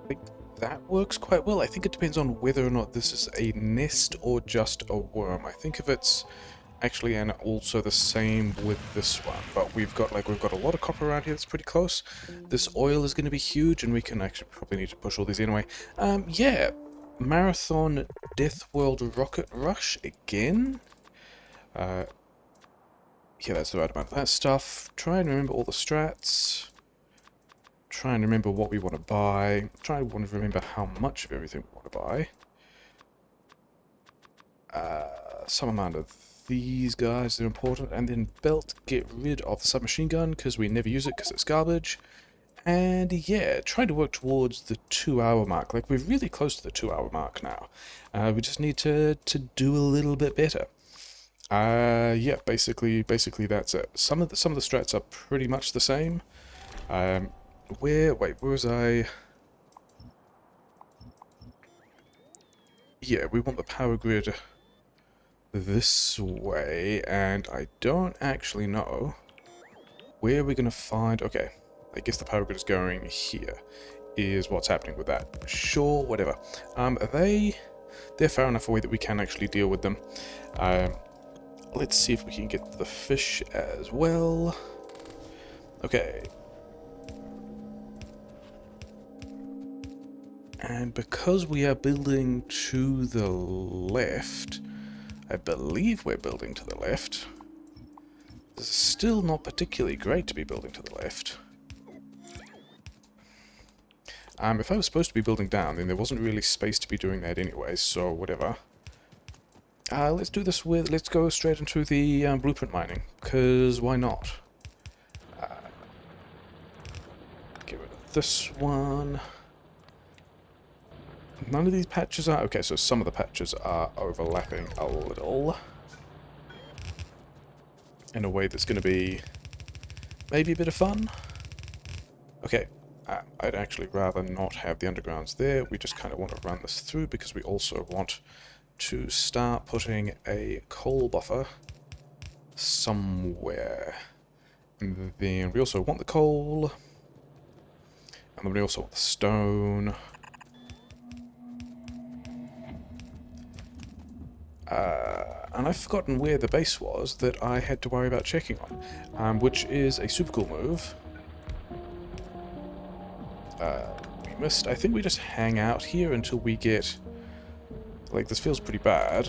think that works quite well. I think it depends on whether or not this is a nest or just a worm. I think if it's actually and also the same with this one, but we've got a lot of copper around here that's pretty close. This oil is going to be huge, and we can actually probably need to push all these anyway. Yeah, Marathon Deathworld Rocket Rush again. Yeah, that's the right amount of that stuff. Try and remember all the strats. Try and remember what we want to buy. Try and want to remember how much of everything we want to buy. Some amount of these guys are important. And then belt, get rid of the submachine gun because we never use it because it's garbage. And yeah, trying to work towards the 2-hour mark. Like, we're really close to the 2-hour mark now. We just need to do a little bit better. Yeah, basically that's it. Some of the strats are pretty much the same. Where was I? Yeah, we want the power grid this way, and I don't actually know where we're gonna find. Okay, I guess the power grid is going here. Is what's happening with that? Sure, whatever. They're far enough away that we can actually deal with them. Let's see if we can get the fish as well. Okay. And because we are building to the left, I believe we're building to the left. This is still not particularly great to be building to the left. If I was supposed to be building down, then there wasn't really space to be doing that anyway, so whatever. Let's do this with, let's go straight into the blueprint mining, because why not? Get rid of this one. None of these patches are, okay, so some of the patches are overlapping a little. In a way that's going to be maybe a bit of fun. Okay, I'd actually rather not have the undergrounds there. We just kind of want to run this through because we also want to start putting a coal buffer somewhere. And then we also want the coal. And then we also want the stone. And I've forgotten where the base was that I had to worry about checking on, which is a super cool move. We missed. I think we just hang out here until we get... Like, this feels pretty bad,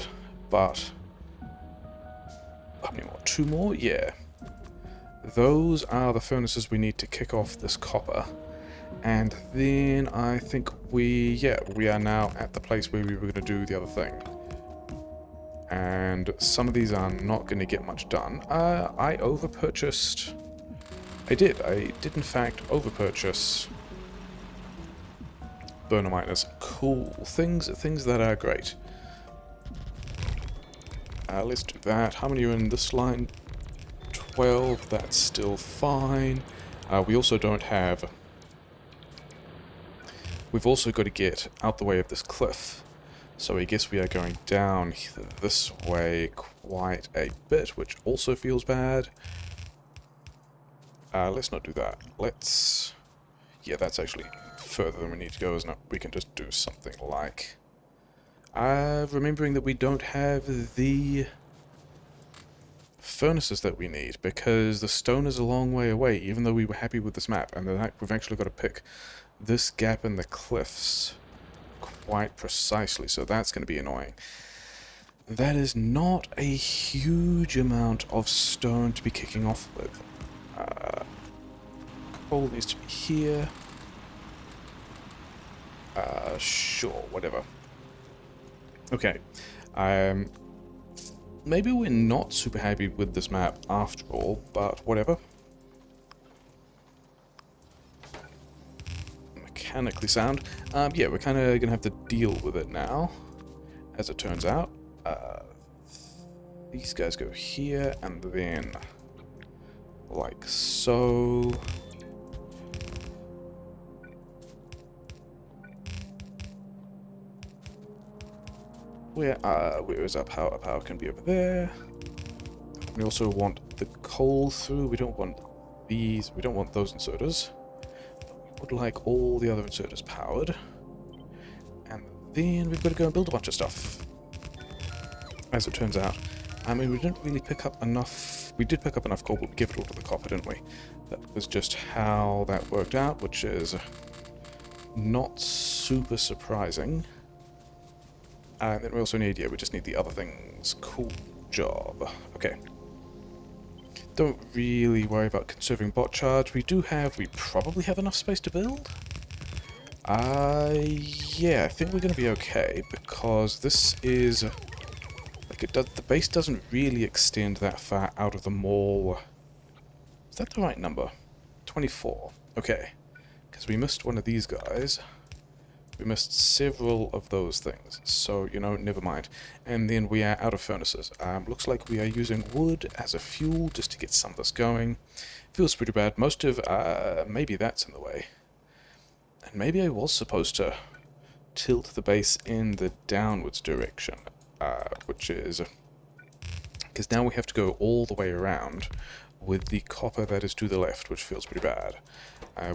but... How many more? 2 more? Yeah. Those are the furnaces we need to kick off this copper. And then I think we are now at the place where we were going to do the other thing. And some of these are not going to get much done. I over-purchased... I did in fact over-purchase burner miners. Cool. Things that are great. Let's do that. How many are in this line? 12. That's still fine. We also don't have... We've also got to get out the way of this cliff. So I guess we are going down this way quite a bit, which also feels bad. Let's not do that. Let's... Yeah, that's actually further than we need to go, isn't it? We can just do something like... remembering that we don't have the furnaces that we need, because the stone is a long way away, even though we were happy with this map, and then we've actually got to pick this gap in the cliffs quite precisely, so that's going to be annoying. That is not a huge amount of stone to be kicking off with. Coal needs to be here. Sure, whatever. Okay. Maybe we're not super happy with this map after all, but whatever. Mechanically sound. Yeah, we're kind of going to have to deal with it now, as it turns out. These guys go here, and then like so. Where is our power? Our power can be over there. We also want the coal through. We don't want these. We don't want those inserters. We would like all the other inserters powered. then we've got to go and build a bunch of stuff. As it turns out. I mean, we didn't really pick up enough... We did pick up enough coal, but we gave it all to the copper, didn't we? That was just how that worked out, which is not super surprising. And then we also need... Yeah, we just need the other things. Cool job. Okay. Don't really worry about conserving bot charge. We probably have enough space to build? Yeah, I think we're going to be okay, because this is... Like, the base doesn't really extend that far out of the mall. Is that the right number? 24. Okay. Because we missed one of these guys. We missed several of those things. So, you know, never mind. And then we are out of furnaces. Looks like we are using wood as a fuel just to get some of this going. Feels pretty bad. Most of... maybe that's in the way. And maybe I was supposed to tilt the base in the downwards direction. Which is... Because now we have to go all the way around with the copper that is to the left, which feels pretty bad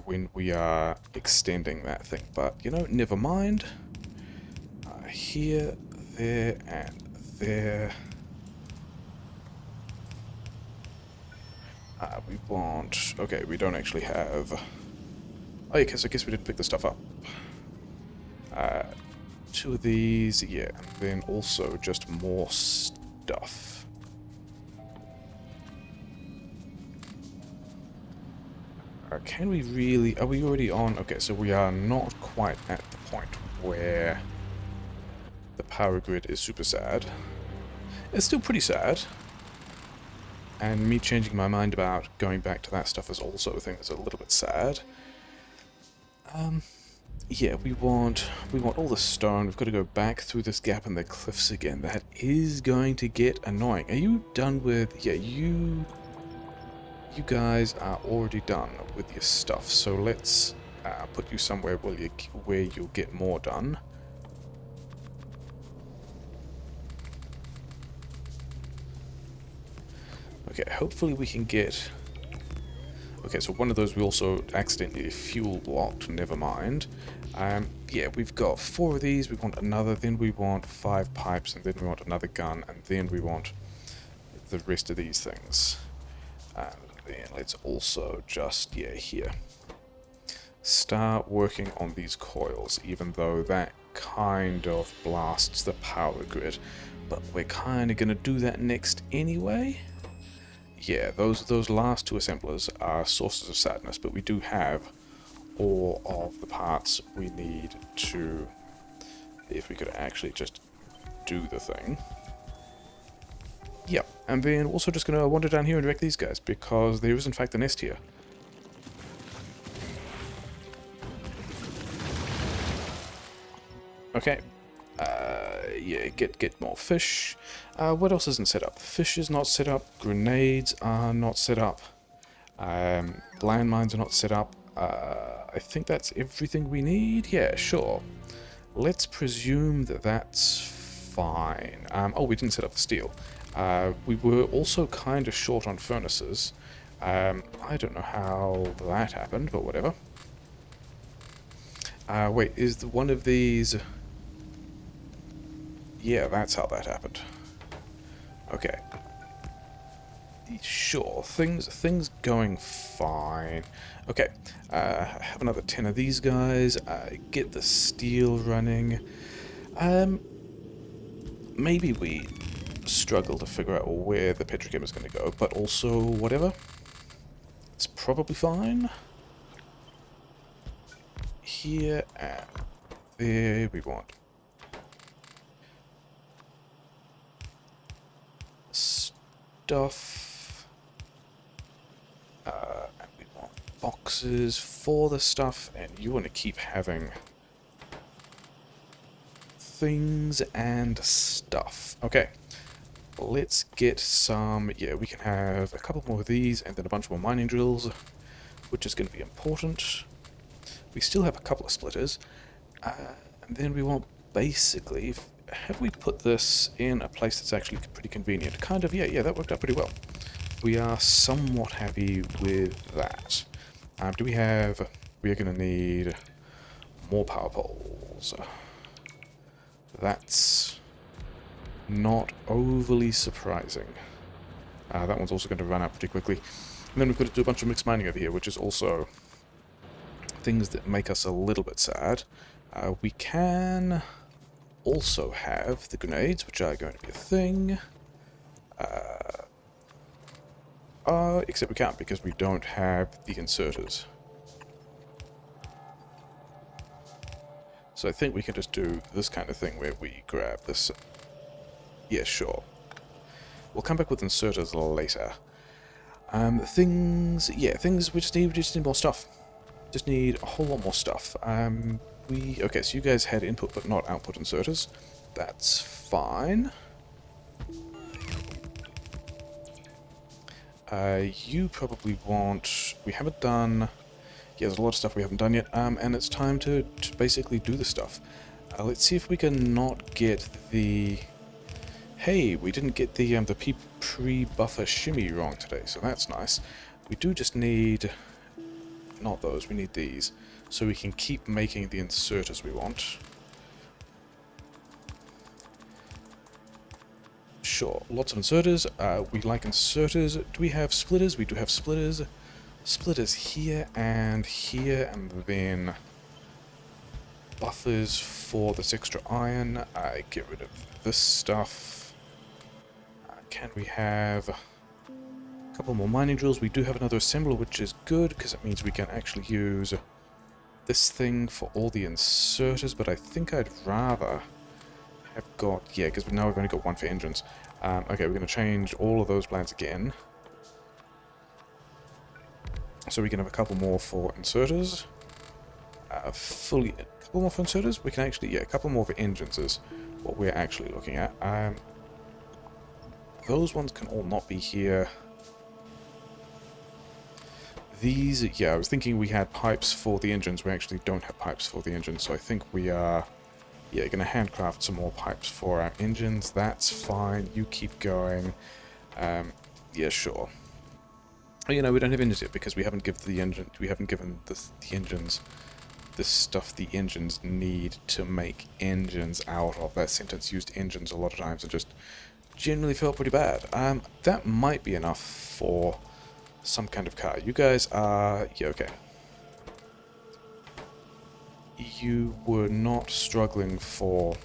when we are extending that thing. But, you know, never mind. Here, there, and there. We want... Okay, we don't actually have... Oh, yeah, I guess we did pick the stuff up. Two of these, yeah, and then also just more stuff. Can we really... Are we already on... Okay, so we are not quite at the point where the power grid is super sad. It's still pretty sad. And me changing my mind about going back to that stuff is also a thing that's a little bit sad. Yeah, we want all the stone. We've got to go back through this gap in the cliffs again. That is going to get annoying. Are you done with... Yeah, you guys are already done with your stuff. So let's put you somewhere where you'll get more done. Okay, hopefully we can get... Okay, so one of those we also accidentally fuel blocked, never mind. Yeah, we've got 4 of these, we want another, then we want 5 pipes, and then we want another gun, and then we want the rest of these things. And then let's also just, yeah, here. Start working on these coils, even though that kind of blasts the power grid. But we're kind of going to do that next anyway. Yeah, those last 2 assemblers are sources of sadness, but we do have all of the parts we need to, if we could actually just do the thing. Yep, and then also just going to wander down here and wreck these guys, because there is in fact a nest here. Okay. Yeah, get more fish. What else isn't set up? Fish is not set up. Grenades are not set up. Landmines are not set up. I think that's everything we need. Yeah, sure. Let's presume that that's fine. Oh, we didn't set up the steel. We were also kind of short on furnaces. I don't know how that happened, but whatever. Wait, is one of these... Yeah, that's how that happened. Okay. Sure, things going fine. Okay, have another 10 of these guys. Get the steel running. Maybe we struggle to figure out where the petrochem is going to go, but also whatever. It's probably fine. Here and there we want stuff, and we want boxes for the stuff, and you want to keep having things and stuff. Okay, let's get some, yeah, we can have a couple more of these, and then a bunch more mining drills, which is going to be important. We still have a couple of splitters, and then we want basically... Have we put this in a place that's actually pretty convenient? Kind of, yeah, that worked out pretty well. We are somewhat happy with that. Do we have... We are going to need more power poles. That's not overly surprising. That one's also going to run out pretty quickly. And then we've got to do a bunch of mixed mining over here, which is also things that make us a little bit sad. We can also have the grenades, which are going to be a thing. Except we can't because we don't have the inserters. So I think we can just do this kind of thing where we grab this. Yeah, sure. We'll come back with inserters later. Things we just need more stuff. Just need a whole lot more stuff. Okay, so you guys had input but not output inserters. That's fine. You probably want... We haven't done... Yeah, there's a lot of stuff we haven't done yet, and it's time to basically do the stuff. Let's see if we can not get the... Hey, we didn't get the pre-buffer shimmy wrong today, so that's nice. We do just need... Not those, we need these. So we can keep making the inserters we want. Sure, lots of inserters. We like inserters. Do we have splitters? We do have splitters. Splitters here, and then buffers for this extra iron. Get rid of this stuff. Can we have a couple more mining drills? We do have another assembler, which is good, because it means we can actually use this thing for all the inserters, but I think I'd rather have got... Yeah, because now we've only got one for engines. Okay, we're going to change all of those plans again. So we can have a couple more for inserters. A couple more for inserters? We can actually... Yeah, a couple more for engines is what we're actually looking at. Those ones can all not be here. These... Yeah, I was thinking we had pipes for the engines. We actually don't have pipes for the engines, so I think we are... Yeah, going to handcraft some more pipes for our engines. That's fine. You keep going. Yeah, sure. You know, we don't have engines yet because we haven't given the engines the stuff the engines need to make engines out of. That sentence used engines a lot of times and just generally felt pretty bad. That might be enough for some kind of car. You guys are... Yeah, okay. You were not struggling for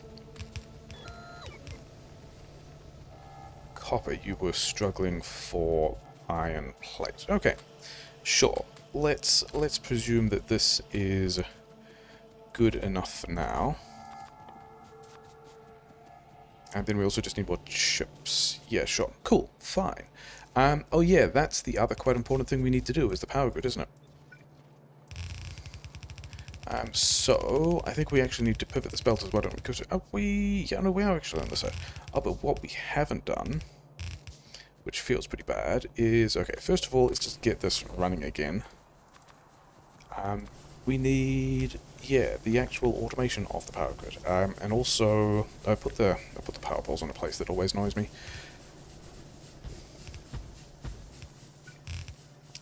copper, you were struggling for iron plate. Okay, sure. Let's presume that this is good enough for now. And then we also just need more chips. Yeah, sure. Cool, fine. Oh yeah, that's the other quite important thing we need to do, is the power grid, isn't it? So, I think we actually need to pivot this belt as well, don't we? Because, yeah, no, we are actually on the side. Oh, but what we haven't done, which feels pretty bad, is... Okay, first of all, let's just get this running again. We need, yeah, the actual automation of the power grid. And also, I put the power poles in a place that always annoys me.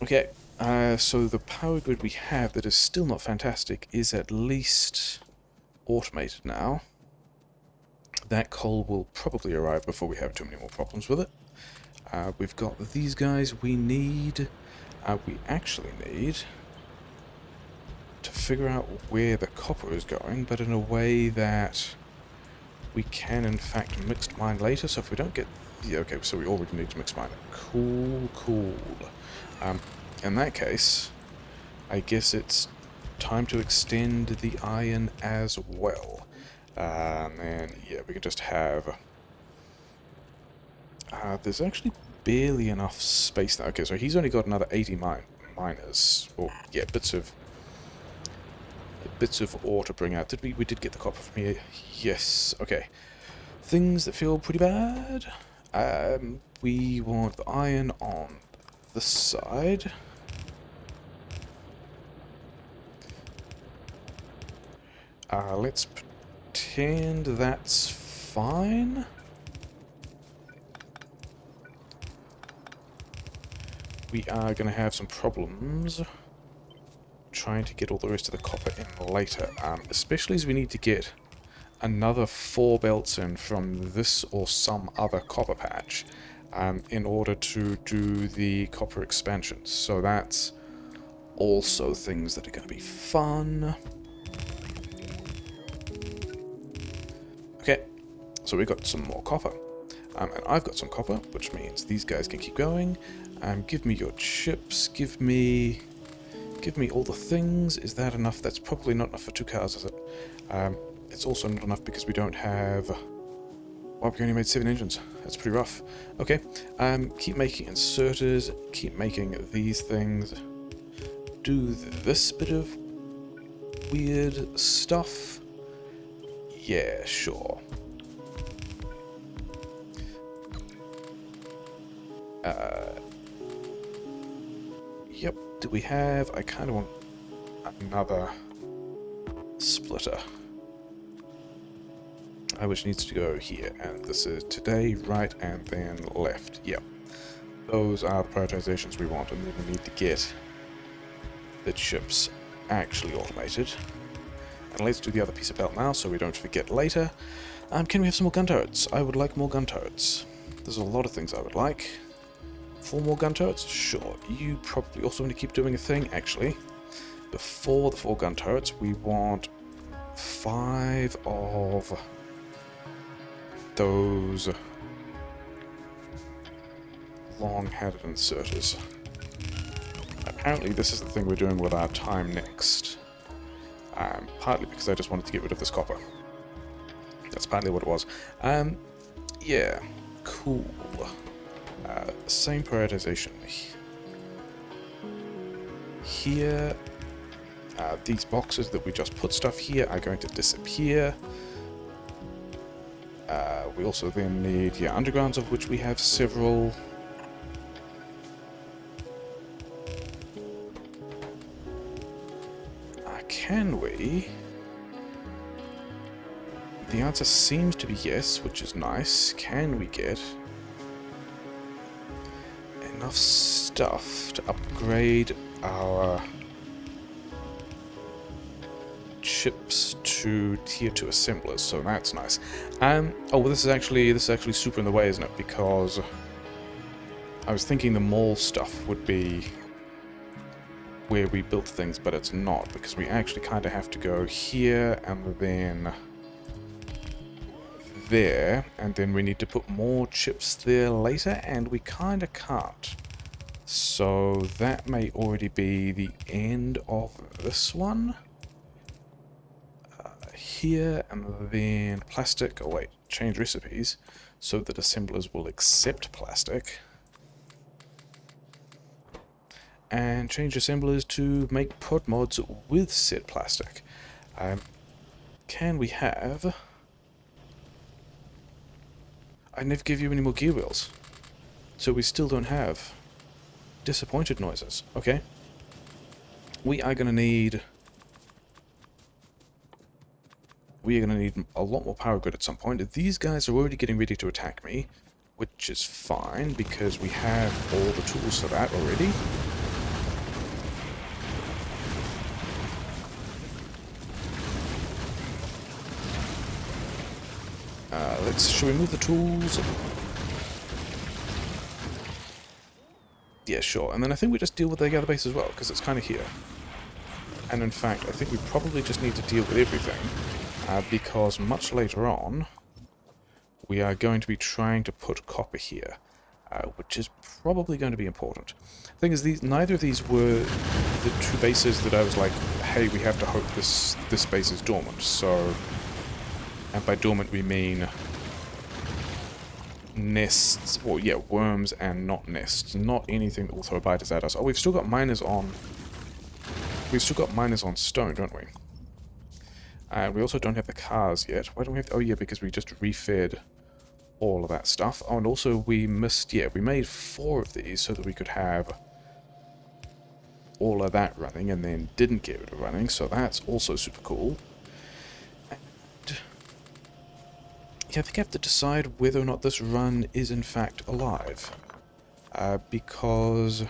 Okay. So the power grid we have that is still not fantastic is at least automated now. That coal will probably arrive before we have too many more problems with it. We've got these guys. We actually need to figure out where the copper is going, but in a way that we can in fact mixed mine later. So if we don't get... Yeah, okay, so we already need to mix mine it. Cool, cool. In that case, I guess it's time to extend the iron as well. And yeah, we can just have... there's actually barely enough space now. Okay, so he's only got another 80 miners. Or, yeah, bits of ore to bring out. We did get the copper from here. Yes, okay. Things that feel pretty bad. We want the iron on this side. Let's pretend that's fine. We are going to have some problems trying to get all the rest of the copper in later, especially as we need to get another 4 belts in from this or some other copper patch in order to do the copper expansions. So that's also things that are going to be fun. Okay, so we got some more copper. And I've got some copper, which means these guys can keep going. Give me your chips, give me all the things. Is that enough? That's probably not enough for 2 cars, is it? It's also not enough because we don't have... Well, we only made 7 engines. That's pretty rough. Okay, keep making inserters, keep making these things. Do this bit of weird stuff. Yeah, sure. Yep, do we have... I kind of want another splitter. Which needs to go here, and this is today, right, and then left. Yep. Those are the prioritizations we want, and then we need to get the chips actually automated. And let's do the other piece of belt now, so we don't forget later. Can we have some more gun turrets? I would like more gun turrets. There's a lot of things I would like. 4 more gun turrets? Sure. You probably also want to keep doing a thing, actually. Before the 4 gun turrets, we want 5 of those long-headed inserters. Apparently this is the thing we're doing with our time next. Partly because I just wanted to get rid of this copper. That's partly what it was. Yeah, cool. Same prioritization. Here, these boxes that we just put stuff here are going to disappear. We also then need, undergrounds, of which we have several. Can we? The answer seems to be yes, which is nice. Can we get enough stuff to upgrade our chips to tier 2 assemblers? So that's nice. Oh, well, this is actually super in the way, isn't it? Because I was thinking the mall stuff would be where we built things, but it's not, because we actually kind of have to go here and then there, and then we need to put more chips there later, and we kind of can't. So that may already be the end of this one. Here, and then plastic. Oh wait, change recipes so that assemblers will accept plastic. And change assemblers to make pod mods with said plastic. Can we have... I never give you any more gear wheels. So we still don't have disappointed noises. Okay. We are going to need... We are going to need a lot more power grid at some point. These guys are already getting ready to attack me, which is fine because we have all the tools for that already. Shall we move the tools? Yeah, sure. And then I think we just deal with the other base as well, because it's kind of here. And in fact, I think we probably just need to deal with everything, because much later on, we are going to be trying to put copper here, which is probably going to be important. The thing is, neither of these were the 2 bases that I was like, hey, we have to hope this base is dormant. So, and by dormant we mean nests, well, yeah, worms and not nests. Not anything that will throw biters at us. Oh, we've still got miners on... We've still got miners on stone, don't we? We also don't have the cars yet. Why don't we have... Oh, yeah, because we just refed all of that stuff. Oh, and also we missed... Yeah, we made 4 of these so that we could have all of that running and then didn't get rid of running, so that's also super cool. Yeah, I think I have to decide whether or not this run is in fact alive. Because...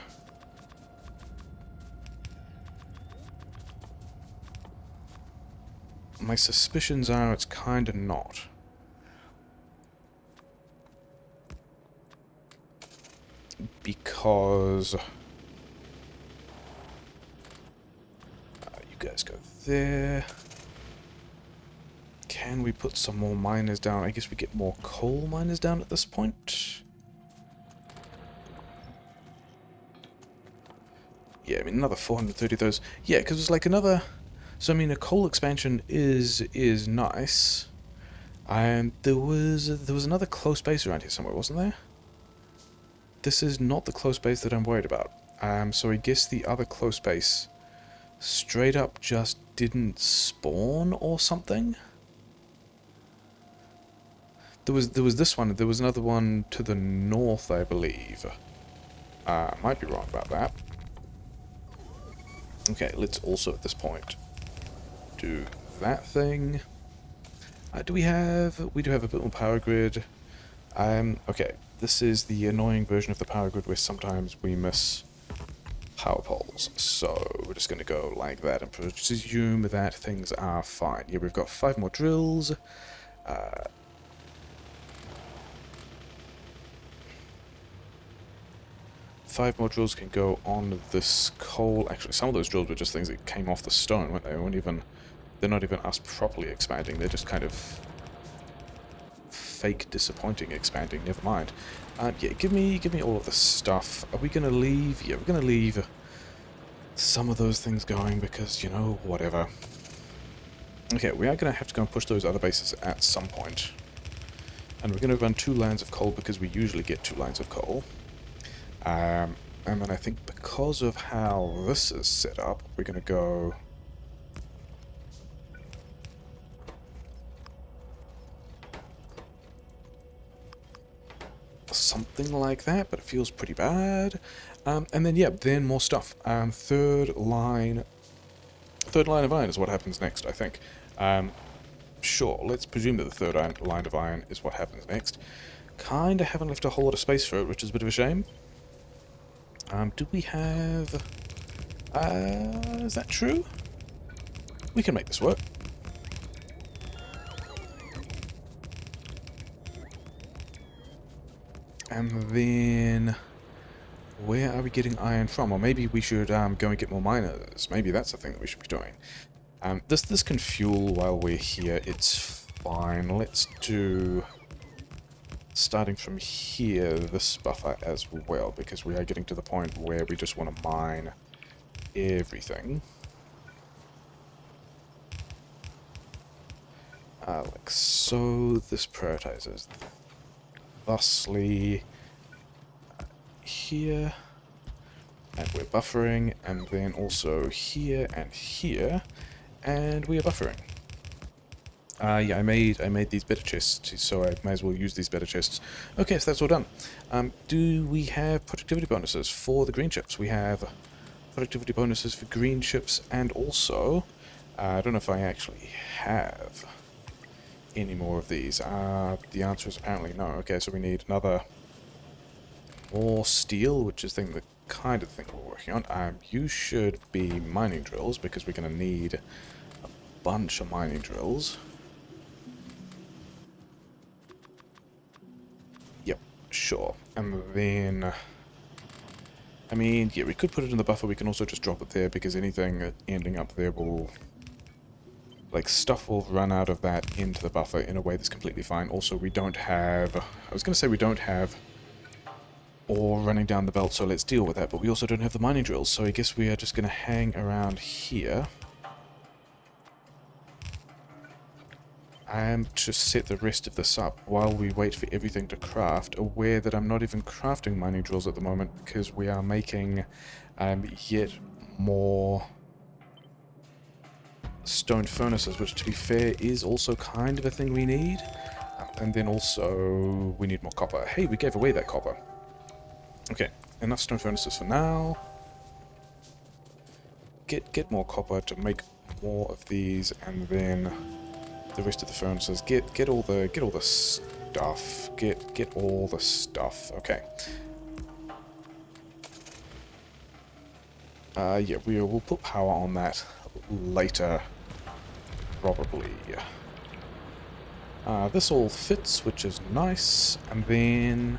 my suspicions are it's kind of not. Because you guys go there. Can we put some more miners down? I guess we get more coal miners down at this point. Yeah, I mean another 430 of those. Yeah, because it's like another. So I mean a coal expansion is nice. And there was another close base around here somewhere, wasn't there? This is not the close base that I'm worried about. So I guess the other close base straight up just didn't spawn or something. There was this one. There was another one to the north, I believe. Might be wrong about that. Okay, let's also at this point do that thing. Do we have? We do have a bit more power grid. Okay, this is the annoying version of the power grid where sometimes we miss power poles. So we're just going to go like that and presume that things are fine. Yeah, we've got 5 more drills. 5 more drills can go on this coal. Actually, some of those drills were just things that came off the stone, weren't they? They're not even us properly expanding. They're just kind of fake disappointing expanding. Never mind. Yeah, give me all of the stuff. Are we gonna leave? Yeah, we're gonna leave some of those things going because, you know, whatever. Okay, we are gonna have to go and push those other bases at some point. And we're gonna run 2 lines of coal because we usually get 2 lines of coal. And then I think because of how this is set up, we're going to go... something like that, but it feels pretty bad. And then, yeah, then more stuff. Third line of iron is what happens next, I think. Sure, let's presume that the third line of iron is what happens next. Kinda haven't left a whole lot of space for it, which is a bit of a shame. Do we have... is that true? We can make this work. And then... where are we getting iron from? Or maybe we should go and get more miners. Maybe that's the thing that we should be doing. This can fuel while we're here. It's fine. Let's do... starting from here, this buffer as well, because we are getting to the point where we just want to mine everything. Like so. This prioritizes thusly here, and we're buffering, and then also here and here, and we are buffering. Yeah, I made these better chests, so I may as well use these better chests. Okay, so that's all done. Do we have productivity bonuses for the green chips? We have productivity bonuses for green chips, and also, I don't know if I actually have any more of these. The answer is apparently no. Okay, so we need another more steel, which is the kind of thing we're working on. You should be mining drills, because we're going to need a bunch of mining drills. Sure. And then... I mean, yeah, we could put it in the buffer. We can also just drop it there, because anything ending up there will... like, stuff will run out of that into the buffer in a way that's completely fine. Also, we don't have... I was going to say we don't have ore running down the belt, so let's deal with that. But we also don't have the mining drills, so I guess we are just going to hang around here. And just set the rest of this up while we wait for everything to craft, aware that I'm not even crafting mining drills at the moment because we are making yet more stone furnaces, which to be fair is also kind of a thing we need. And then also we need more copper. Hey, we gave away that copper. Okay, enough stone furnaces for now. Get more copper to make more of these, and then the rest of the furnaces. Get all the stuff. Get all the stuff. Okay. Yeah, we'll put power on that later. probably. This all fits, which is nice, and then,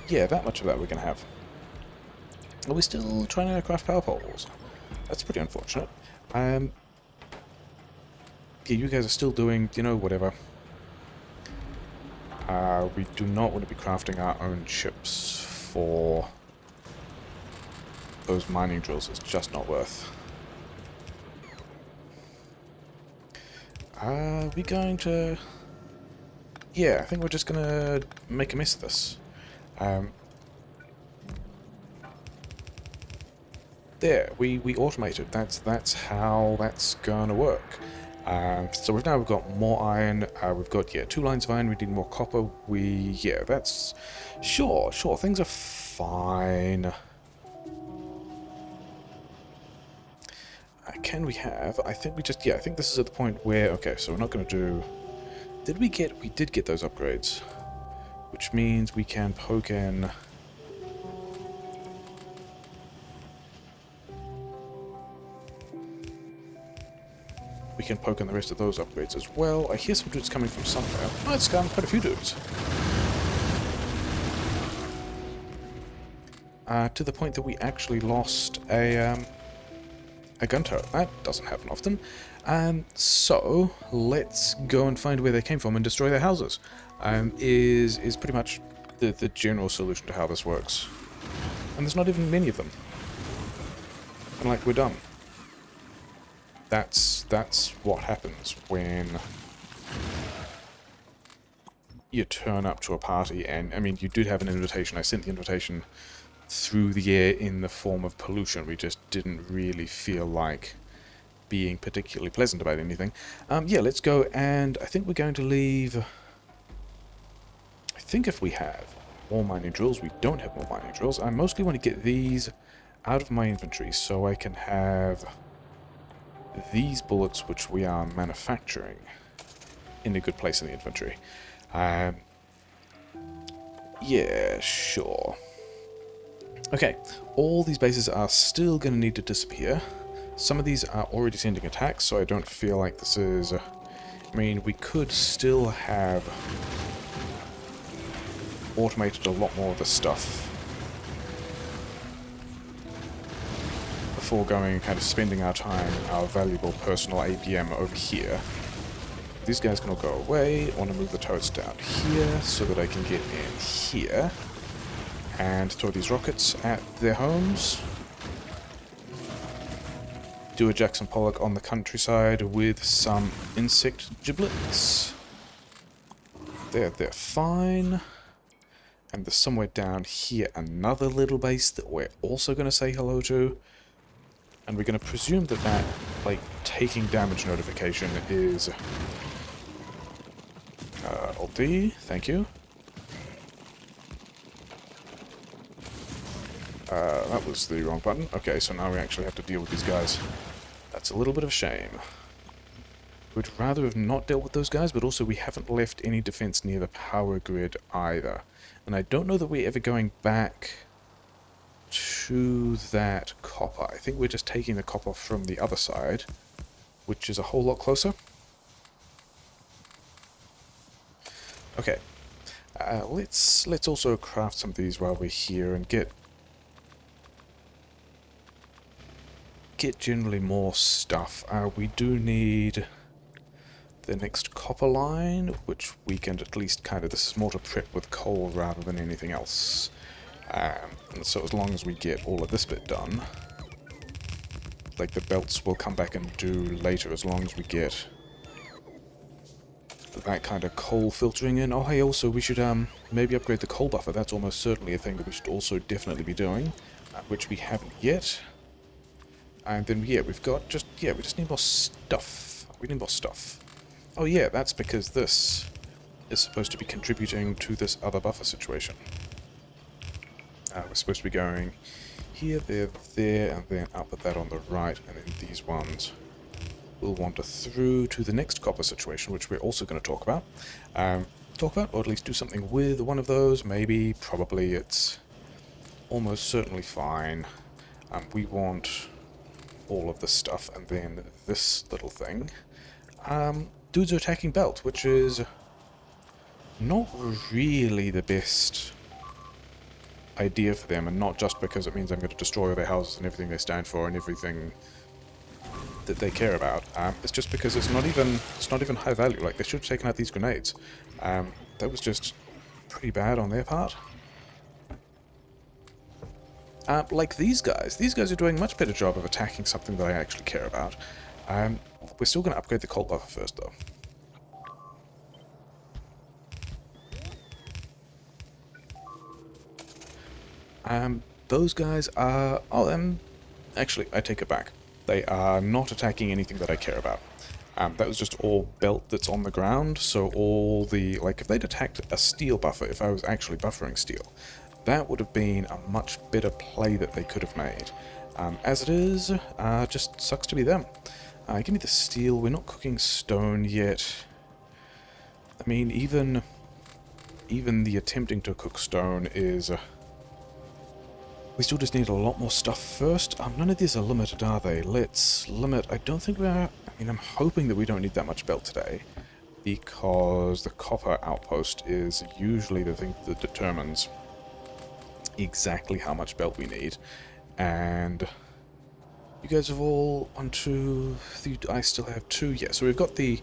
yeah, that much of that we're going to have. Are we still trying to craft power poles? That's pretty unfortunate. Yeah, you guys are still doing, you know, whatever. We do not want to be crafting our own chips for those mining drills. It's just not worth. Are we going to... Yeah, I think we're just going to make a mess of this. There, we automated. That's how that's gonna work. So we've got more iron. We've got, yeah, 2 lines of iron. We need more copper. Yeah, that's... Sure, things are fine. Can we have... I think we just... Yeah, I think this is at the point where... Okay, so we're not gonna do... We did get those upgrades. Which means we can poke in... We can poke in the rest of those upgrades as well. I hear some dudes coming from somewhere. Oh, it's quite a few dudes. To the point that we actually lost a gun turret. That doesn't happen often. So, let's go and find where they came from and destroy their houses. Is pretty much the general solution to how this works. And there's not even many of them. And like, we're done. That's what happens when you turn up to a party, and, I mean, you did have an invitation. I sent the invitation through the air in the form of pollution. We just didn't really feel like being particularly pleasant about anything. Yeah, let's go, and I think we're going to leave... I think if we have more mining drills, we don't have more mining drills. I mostly want to get these out of my inventory so I can have... these bullets, which we are manufacturing, in a good place in the inventory. Yeah, sure. Okay, all these bases are still going to need to disappear. Some of these are already sending attacks, so I don't feel like this is... I mean, we could still have automated a lot more of the stuff before going and kind of spending our time, our valuable personal APM over here. These guys can all go away. I want to move the turrets down here so that I can get in here and throw these rockets at their homes. Do a Jackson Pollock on the countryside with some insect giblets. They're fine. And there's somewhere down here another little base that we're also going to say hello to. And we're going to presume that that, like, taking damage notification is... Alt-D, thank you. That was the wrong button. Okay, so now we actually have to deal with these guys. That's a little bit of a shame. We'd rather have not dealt with those guys, but also we haven't left any defense near the power grid either. And I don't know that we're ever going back to that copper. I think we're just taking the copper from the other side, which is a whole lot closer. Okay, let's also craft some of these while we're here and get generally more stuff. We do need the next copper line, which we can at least kind of... This is more to prep with coal rather than anything else. And so as long as we get all of this bit done, like the belts will come back and do later, as long as we get that kind of coal filtering in. Oh, hey, also we should maybe upgrade the coal buffer. That's almost certainly a thing that we should also definitely be doing, which we haven't yet. And then, yeah, we've got just... Yeah, we just need more stuff. We need more stuff. Oh, yeah, that's because this is supposed to be contributing to this other buffer situation. We're supposed to be going here, there, and then up at that on the right, and then these ones will wander through to the next copper situation, which we're also going to talk about. Or at least do something with one of those. Maybe, probably, it's almost certainly fine. We want all of this stuff, and then this little thing. dudes are attacking belt, which is not really the best idea for them, and not just because it means I'm going to destroy all their houses and everything they stand for and everything that they care about. It's just because it's not even high value. Like, they should have taken out these grenades. That was just pretty bad on their part. Like these guys are doing a much better job of attacking something that I actually care about. We're still going to upgrade the cold buffer first, though. Those guys are... Oh, actually, I take it back. They are not attacking anything that I care about. That was just all belt that's on the ground, so all the... Like, if they'd attacked a steel buffer, if I was actually buffering steel, that would have been a much better play that they could have made. As it is, just sucks to be them. Give me the steel. We're not cooking stone yet. I mean, even the attempting to cook stone is... we still just need a lot more stuff first. None of these are limited, are they? Let's limit... I don't think we are... I mean, I'm hoping that we don't need that much belt today, because the copper outpost is usually the thing that determines exactly how much belt we need. And you guys have all... 1, 2... I still have 2. Yeah, so we've got the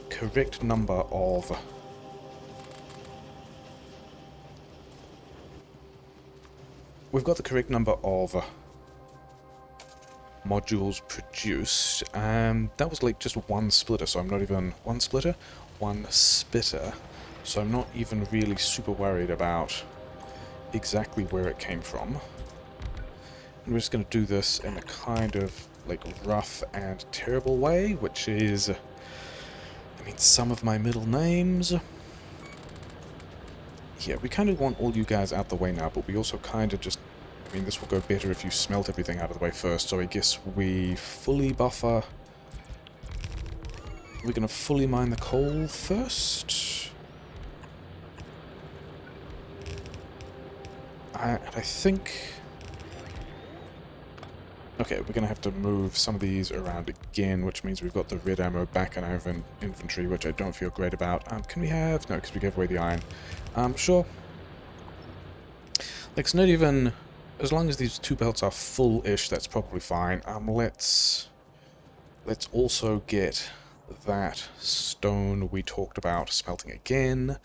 correct number of... We've got the correct number of modules produced. That was like just one splitter, so I'm not even... One splitter? One spitter. So I'm not even really super worried about exactly where it came from. And we're just going to do this in a kind of like rough and terrible way, which is... I mean, some of my middle names... Yeah, we kind of want all you guys out the way now, but we also kind of just... I mean, this will go better if you smelt everything out of the way first, so I guess we fully buffer... We're going to fully mine the coal first. I think... Okay, we're going to have to move some of these around again, which means we've got the red ammo back in our inventory, which I don't feel great about. Can we have... No, because we gave away the iron. Sure. Like, it's not even... As long as these 2 belts are full-ish, that's probably fine. Let's also get that stone we talked about smelting again.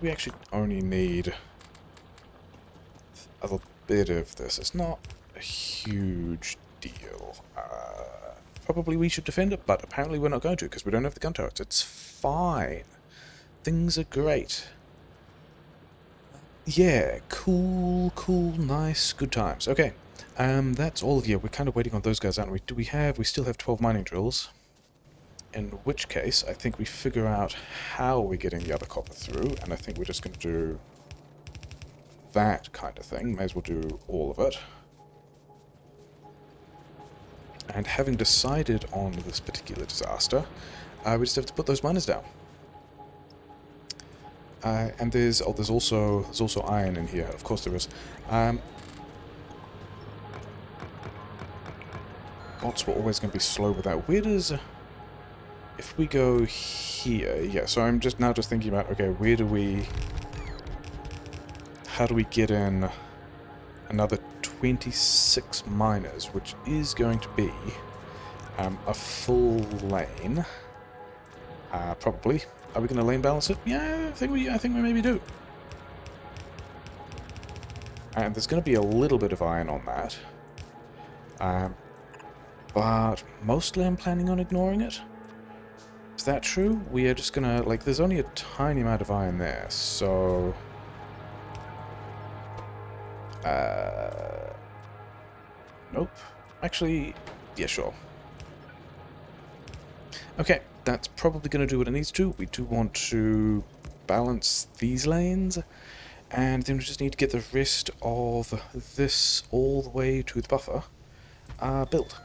We actually only need a little bit of this. It's not a huge deal. Probably we should defend it, but apparently we're not going to, because we don't have the gun turrets. It's fine. Things are great. Yeah, cool, nice, good times. Okay, that's all of you. We're kind of waiting on those guys, aren't we? We still have 12 mining drills. In which case, I think we figure out how we're getting the other copper through, and I think we're just going to do that kind of thing. May as well do all of it. And having decided on this particular disaster, we just have to put those miners down. And there's also iron in here. Of course there is. Bots were always going to be slow with that. Where does... If we go here... Yeah, so I'm just thinking about, okay, where do we... How do we get in another 26 miners, which is going to be a full lane. Probably. Are we going to lane balance it? Yeah, I think we maybe do. And there's going to be a little bit of iron on that. But mostly I'm planning on ignoring it. Is that true? We are just going to... Like, there's only a tiny amount of iron there, so... Nope. Actually, yeah, sure. Okay, that's probably going to do what it needs to. We do want to balance these lanes, and then we just need to get the rest of this all the way to the buffer built.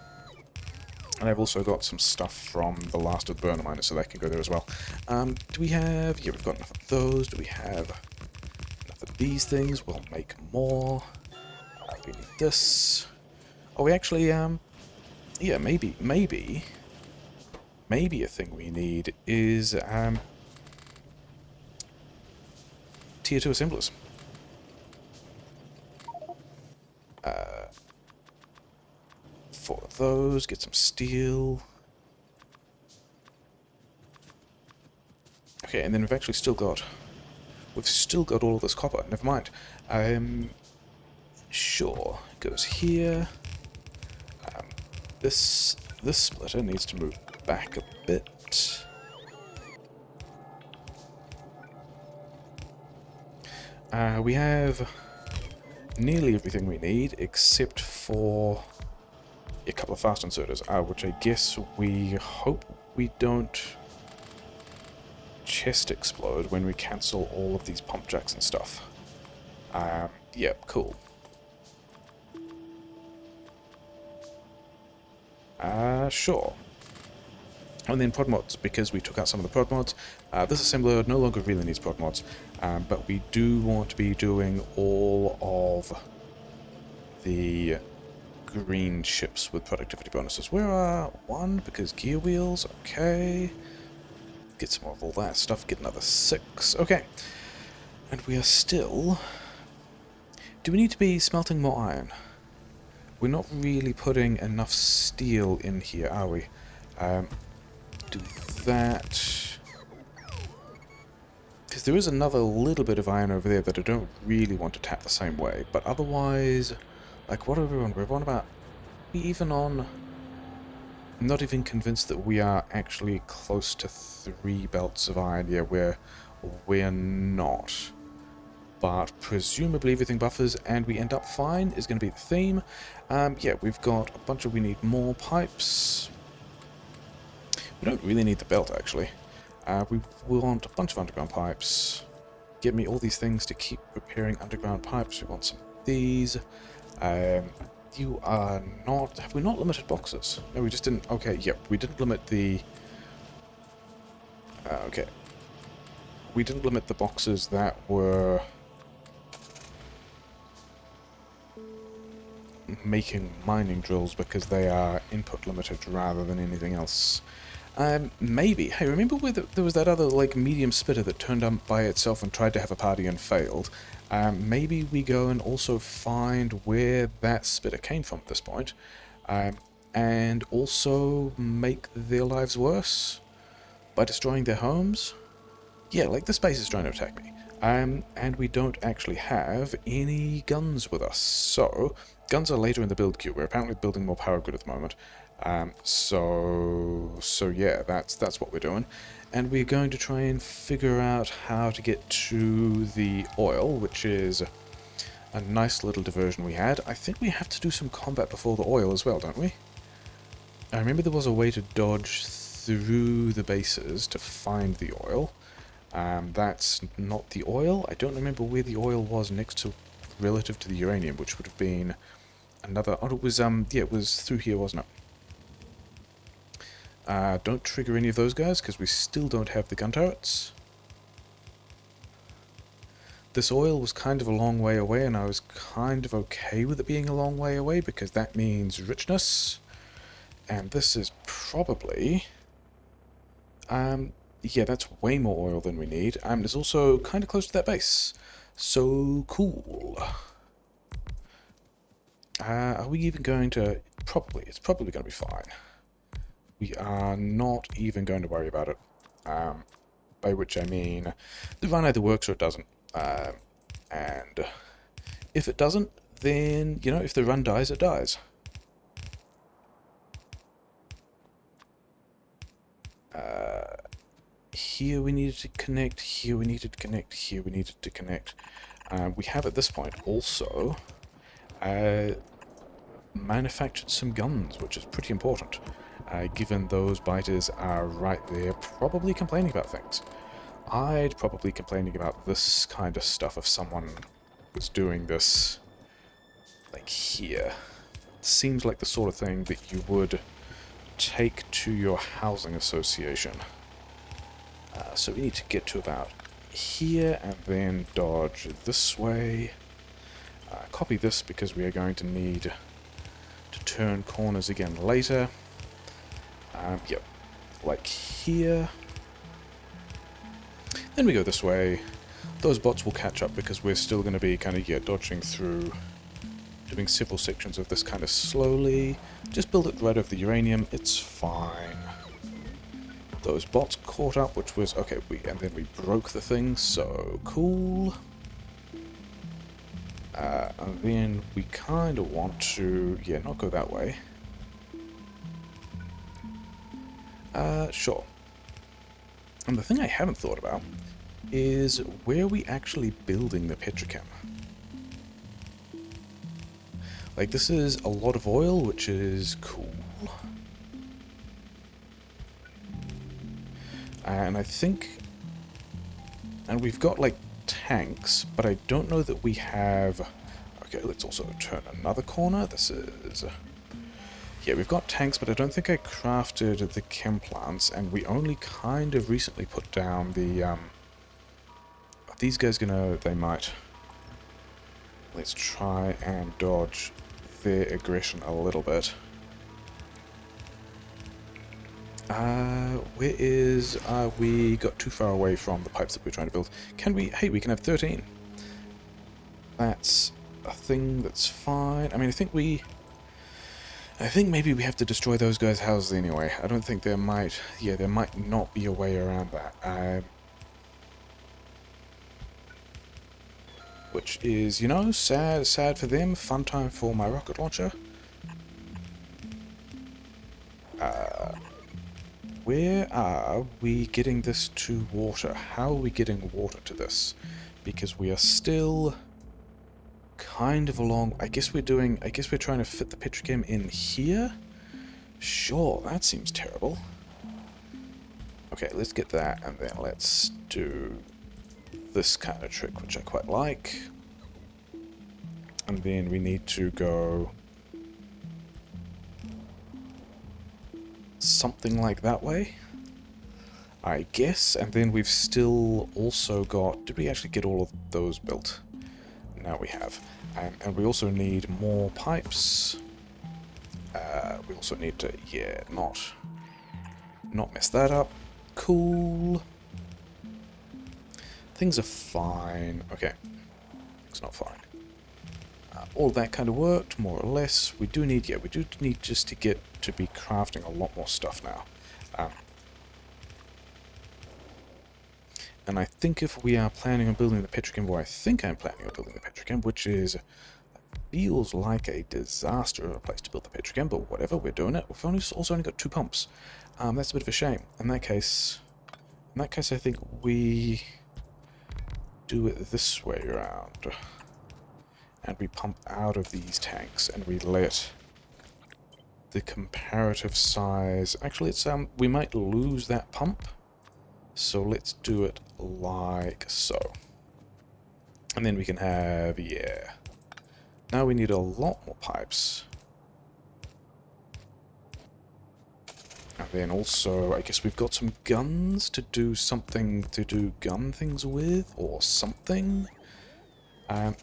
And I've also got some stuff from the last of the burner miners, so that can go there as well. Do we have... Yeah, we've got enough of those. Do we have enough of these things? We'll make more. We need this. Oh, we actually... yeah, maybe a thing we need is tier 2 assemblers. Four of those, get some steel. Okay, and then we've actually still got... We've still got all of this copper. Never mind. Sure. Goes here. This splitter needs to move back a bit. We have nearly everything we need, except for a couple of fast inserters, which I guess we hope we don't chest explode when we cancel all of these pump jacks and stuff. Yeah, cool. Sure. And then prod mods, because we took out some of the prod mods. This assembler no longer really needs prod mods, but we do want to be doing all of the green ships with productivity bonuses. Where are one? Because gear wheels, okay. Get some more of all that stuff, get another 6, okay. And we are still... Do we need to be smelting more iron? We're not really putting enough steel in here, are we? Do that... Because there is another little bit of iron over there that I don't really want to tap the same way. But otherwise, like, what are we on? We're on about... We even on... I'm not even convinced that we are actually close to 3 belts of iron. Yeah, we're not. But presumably everything buffers and we end up fine is going to be the theme. Yeah, we've got a bunch of... We need more pipes. We don't really need the belt, actually. We want a bunch of underground pipes. Get me all these things to keep repairing underground pipes. We want some of these. You are not... Have we not limited boxes? No, we just didn't... Okay, yep, we didn't limit the... okay. We didn't limit the boxes that were... making mining drills because they are input limited rather than anything else. Maybe. Hey, remember where there was that other, like, medium splitter that turned up by itself and tried to have a party and failed? Maybe we go and also find where that splitter came from at this point, and also make their lives worse by destroying their homes? Yeah, like, this base is trying to attack me. And we don't actually have any guns with us, so... Guns are later in the build queue. We're apparently building more power grid at the moment. So yeah, that's what we're doing. And we're going to try and figure out how to get to the oil, which is a nice little diversion we had. I think we have to do some combat before the oil as well, don't we? I remember there was a way to dodge through the bases to find the oil. That's not the oil. I don't remember where the oil was next to relative to the uranium, which would have been another... Oh, it was, yeah, it was through here, wasn't it? Don't trigger any of those guys, because we still don't have the gun turrets. This oil was kind of a long way away, and I was kind of okay with it being a long way away, because that means richness. And this is probably... yeah, that's way more oil than we need. It's also kind of close to that base. So cool. Are we even going to... Probably. It's probably going to be fine. We are not even going to worry about it. By which I mean, the run either works or it doesn't. And if it doesn't, then, you know, if the run dies, it dies. Here we needed to connect, here we needed to connect, here we needed to connect. We have at this point also manufactured some guns, which is pretty important, given those biters are right there probably complaining about things. I'd probably complaining about this kind of stuff if someone was doing this, like here. Seems like the sort of thing that you would take to your housing association. So we need to get to about here and then dodge this way. Copy this because we are going to need to turn corners again later. Yep, like here. Then we go this way. Those bots will catch up because we're still going to be kind of, yeah, dodging through, doing several sections of this kind of slowly. Just build it right over the uranium, it's fine. Those bots caught up, which was, okay, and then we broke the thing, so cool. And then we kind of want to, yeah, not go that way. Sure. And the thing I haven't thought about is where are we actually building the petrochem? Like, this is a lot of oil, which is cool. And I think... And we've got, like, tanks, but I don't know that we have... Okay, let's also turn another corner. This is... Yeah, we've got tanks, but I don't think I crafted the chem plants, and we only kind of recently put down the... Are these guys gonna... They might... Let's try and dodge their aggression a little bit. Where is... we got too far away from the pipes that we're trying to build. Can we... Hey, we can have 13. That's a thing that's fine. I mean, I think maybe we have to destroy those guys' houses anyway. I don't think there might... Yeah, there might not be a way around that. Which is, you know, sad for them. Fun time for my rocket launcher. Where are we getting this to water? How are we getting water to this? Because we are still kind of along... I guess we're trying to fit the petrochem in here? Sure, that seems terrible. Okay, let's get that, and then let's do this kind of trick, which I quite like. And then we need to go something like that way, I guess. And then we've still also got... Did we actually get all of those built? Now we have. And we also need more pipes. We also need to, yeah, not mess that up. Cool. Things are fine. Okay. It's not fine. All that kind of worked, more or less. We do need just to get to be crafting a lot more stuff now. And I think if we are planning on building the petrochem, or I think I'm planning on building the petrochem, which is... feels like a disaster of a place to build the petrochem, but whatever, we're doing it. We've also only got 2 pumps. That's a bit of a shame. In that case, I think we do it this way around. And we pump out of these tanks, and we let the comparative size... Actually, it's we might lose that pump. So let's do it like so. And then we can have, yeah. Now we need a lot more pipes. And then also, I guess we've got some guns to do something, to do gun things with, or something.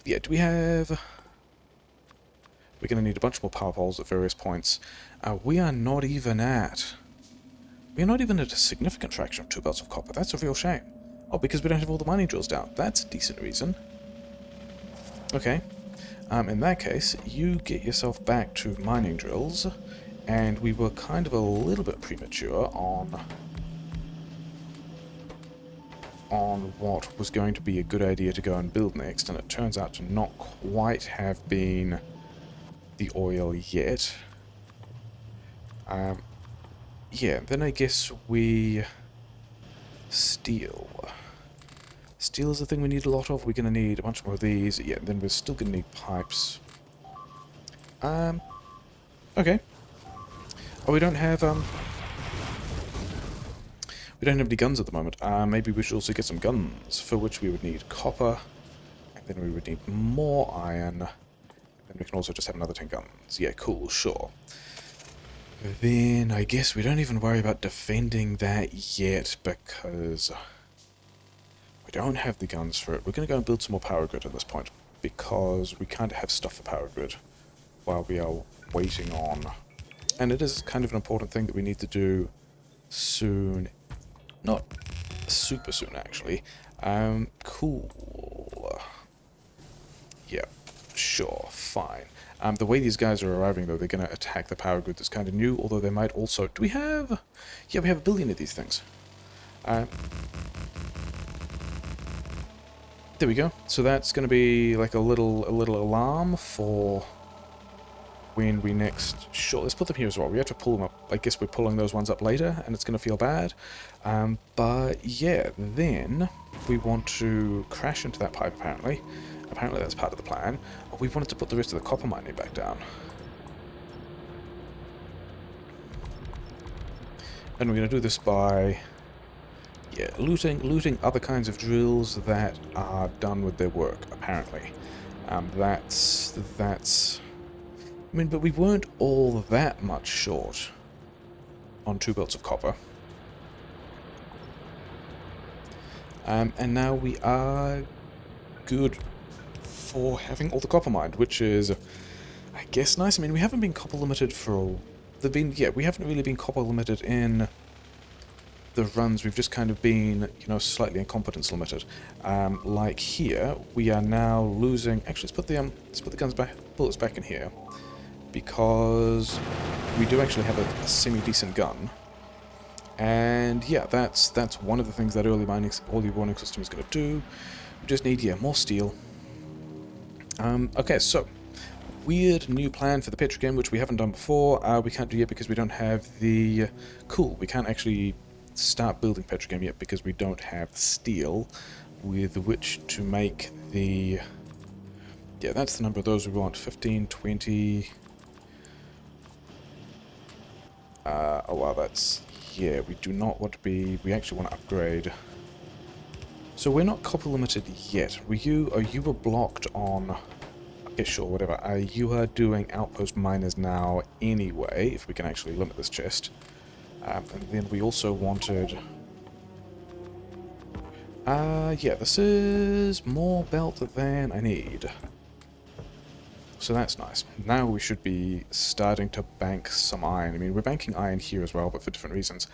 Yeah, do we have... We're going to need a bunch more power poles at various points. We are not even at... We're not even at a significant fraction of 2 belts of copper. That's a real shame. Oh, because we don't have all the mining drills down. That's a decent reason. Okay. In that case, you get yourself back to mining drills, and we were kind of a little bit premature on what was going to be a good idea to go and build next, and it turns out to not quite have been the oil yet. Yeah, then I guess we... Steel. Steel is the thing we need a lot of. We're going to need a bunch more of these. Yeah, then we're still going to need pipes. Okay. Oh, we don't have any guns at the moment. Maybe we should also get some guns, for which we would need copper. And then we would need more iron. Then we can also just have another 10 guns. Yeah, cool, sure. Then I guess we don't even worry about defending that yet, because we don't have the guns for it. We're going to go and build some more power grid at this point, because we kind of have stuff for power grid while we are waiting on. And it is kind of an important thing that we need to do soon. Not super soon, actually. Cool. Yeah, sure, fine. The way these guys are arriving, though, they're going to attack the power grid. That's kind of new, although they might also... Do we have... Yeah, we have a billion of these things. There we go. So that's going to be like a little alarm for when we next... Sure, let's put them here as well. We have to pull them up. I guess we're pulling those ones up later, and it's going to feel bad. But yeah, then we want to crash into that pipe, apparently. Apparently that's part of the plan. We wanted to put the rest of the copper mining back down. And we're going to do this by... Yeah, looting other kinds of drills that are done with their work, apparently. That's... I mean, but we weren't all that much short on 2 belts of copper. And now we are good for having all the copper mined, which is, I guess, nice. I mean, we haven't been copper limited for... we haven't really been copper limited in the runs. We've just kind of been, you know, slightly incompetence limited. Like here, we are now losing... Actually, let's put the bullets back in here, because we do actually have a semi-decent gun. And yeah, that's one of the things that early warning system is going to do. We just need, yeah, more steel. Okay, so weird new plan for the Petrochem, which we haven't done before. We can't do yet because we don't have the... Cool, we can't actually start building Petrochem yet because we don't have steel with which to make the... Yeah, that's the number of those we want. 15, 20... oh wow, that's... Yeah, we do not want to be... We actually want to upgrade. So we're not copper limited yet. You were blocked on... Okay, sure, whatever. You are doing outpost miners now anyway, if we can actually limit this chest. And then we also wanted... yeah, this is more belt than I need. So that's nice. Now we should be starting to bank some iron. I mean, we're banking iron here as well, but for different reasons.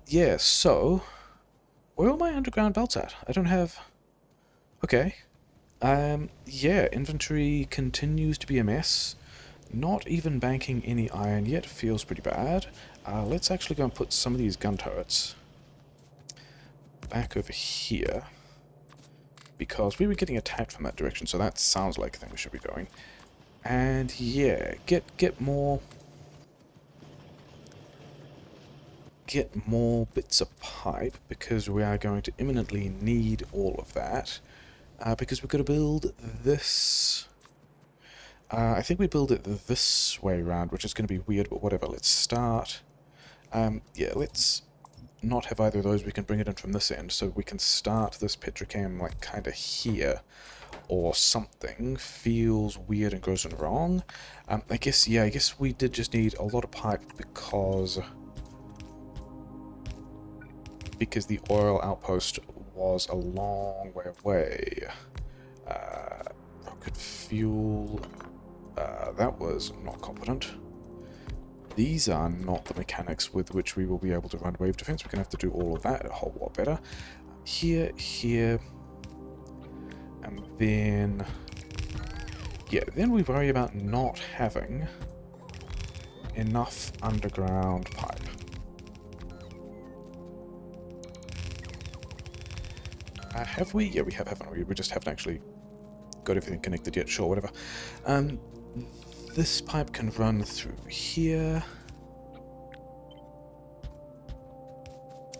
Yeah, so... Where are my underground belts at? I don't have... Okay. Yeah, inventory continues to be a mess. Not even banking any iron yet. Feels pretty bad. Let's actually go and put some of these gun turrets back over here, because we were getting attacked from that direction, so that sounds like a thing we should be going. And yeah, get more bits of pipe, because we are going to imminently need all of that. Because we're going to build this... I think we build it this way around, which is going to be weird, but whatever. Let's start... yeah, let's not have either of those. We can bring it in from this end, so we can start this Petrochem, like, kind of here, or something. Feels weird and gross and wrong. I guess we did just need a lot of pipe because the oil outpost was a long way away. Rocket fuel, that was not competent. These are not the mechanics with which we will be able to run wave defense. We're going to have to do all of that a whole lot better. Here, and then... Yeah, then we worry about not having enough underground pipe. Have we? Yeah, we have, haven't we? We just haven't actually got everything connected yet. Sure, whatever. This pipe can run through here.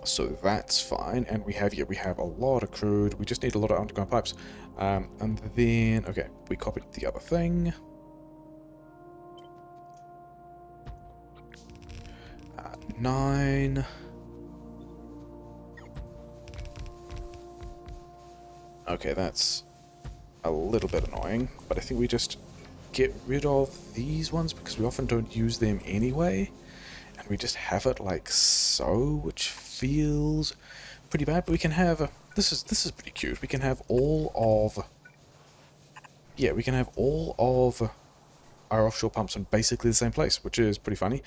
So that's fine. And we have a lot of crude. We just need a lot of underground pipes. And then, okay, we copied the other thing. 9. Okay, that's a little bit annoying, but I think we just get rid of these ones because we often don't use them anyway, and we just have it like so, which feels pretty bad. But we can have this is pretty cute. We can have all of our offshore pumps in basically the same place, which is pretty funny.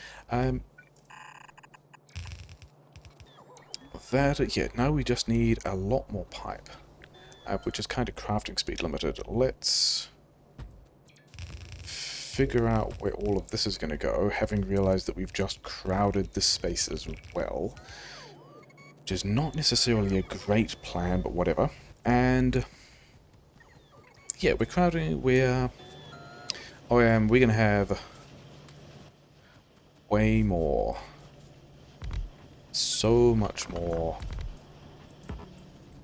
Yeah, now we just need a lot more pipe, which is kind of crafting speed limited. Let's figure out where all of this is going to go, having realized that we've just crowded this space as well, which is not necessarily a great plan, but whatever. And yeah, we're crowding, we're going to have way more, so much more.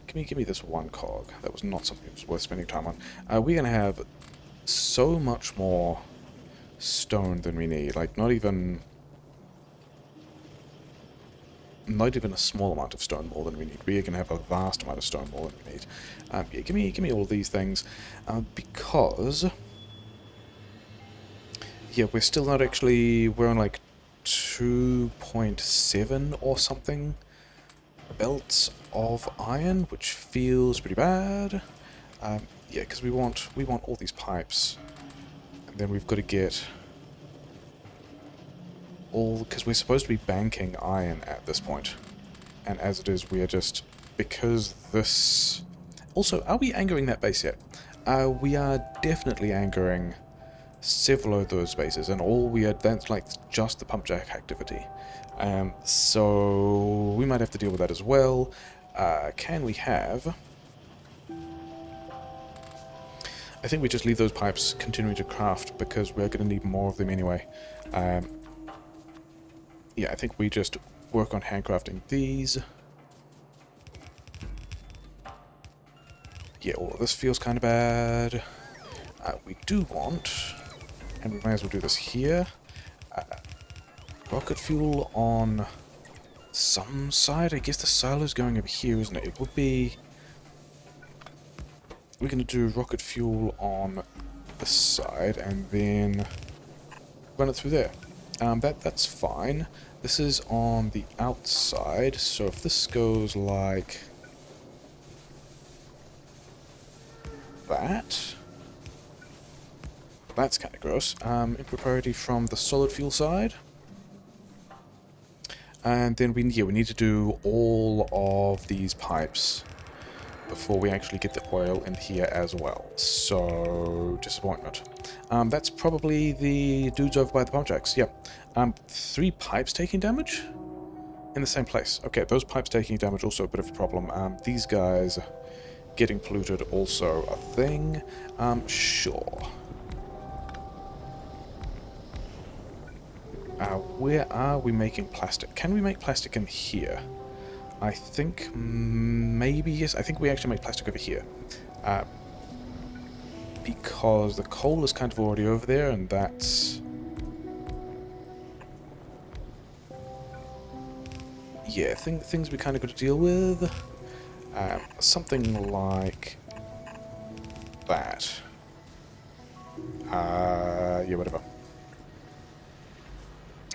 Give me this one cog. That was not something that was worth spending time on. We're going to have so much more stone than we need. Like, not even a small amount of stone more than we need. We are going to have a vast amount of stone more than we need. Yeah, give me all of these things, because yeah, we're still not actually. We're on like 2.7 or something belts of iron, which feels pretty bad. Yeah, because we want all these pipes, and then we've got to get all, because we're supposed to be banking iron at this point, and as it is, we are just, because this. Also, are we angering that base yet? We are definitely angering several of those bases, and all we are, that's like just the pump jack activity. So we might have to deal with that as well. Can we have... I think we just leave those pipes continuing to craft, because we're going to need more of them anyway. Yeah, I think we just work on handcrafting these. Yeah, all of this feels kind of bad. We do want, and we might as well do this here, rocket fuel on some side. I guess the silo's going over here, isn't it? It would be... We're going to do rocket fuel on this side, and then run it through there. That's fine. This is on the outside, so if this goes like that, that's kind of gross. Input priority from the solid fuel side. And then we need to do all of these pipes before we actually get the oil in here as well. So, disappointment. That's probably the dudes over by the pump jacks. Yep. 3 pipes taking damage? In the same place. Okay, those pipes taking damage also a bit of a problem. These guys getting polluted also a thing. Sure. Where are we making plastic? Can we make plastic in here? I think maybe yes. I think we actually make plastic over here. Because the coal is kind of already over there, and that's... Yeah, things we kind of got to deal with. Something like that. Yeah, whatever.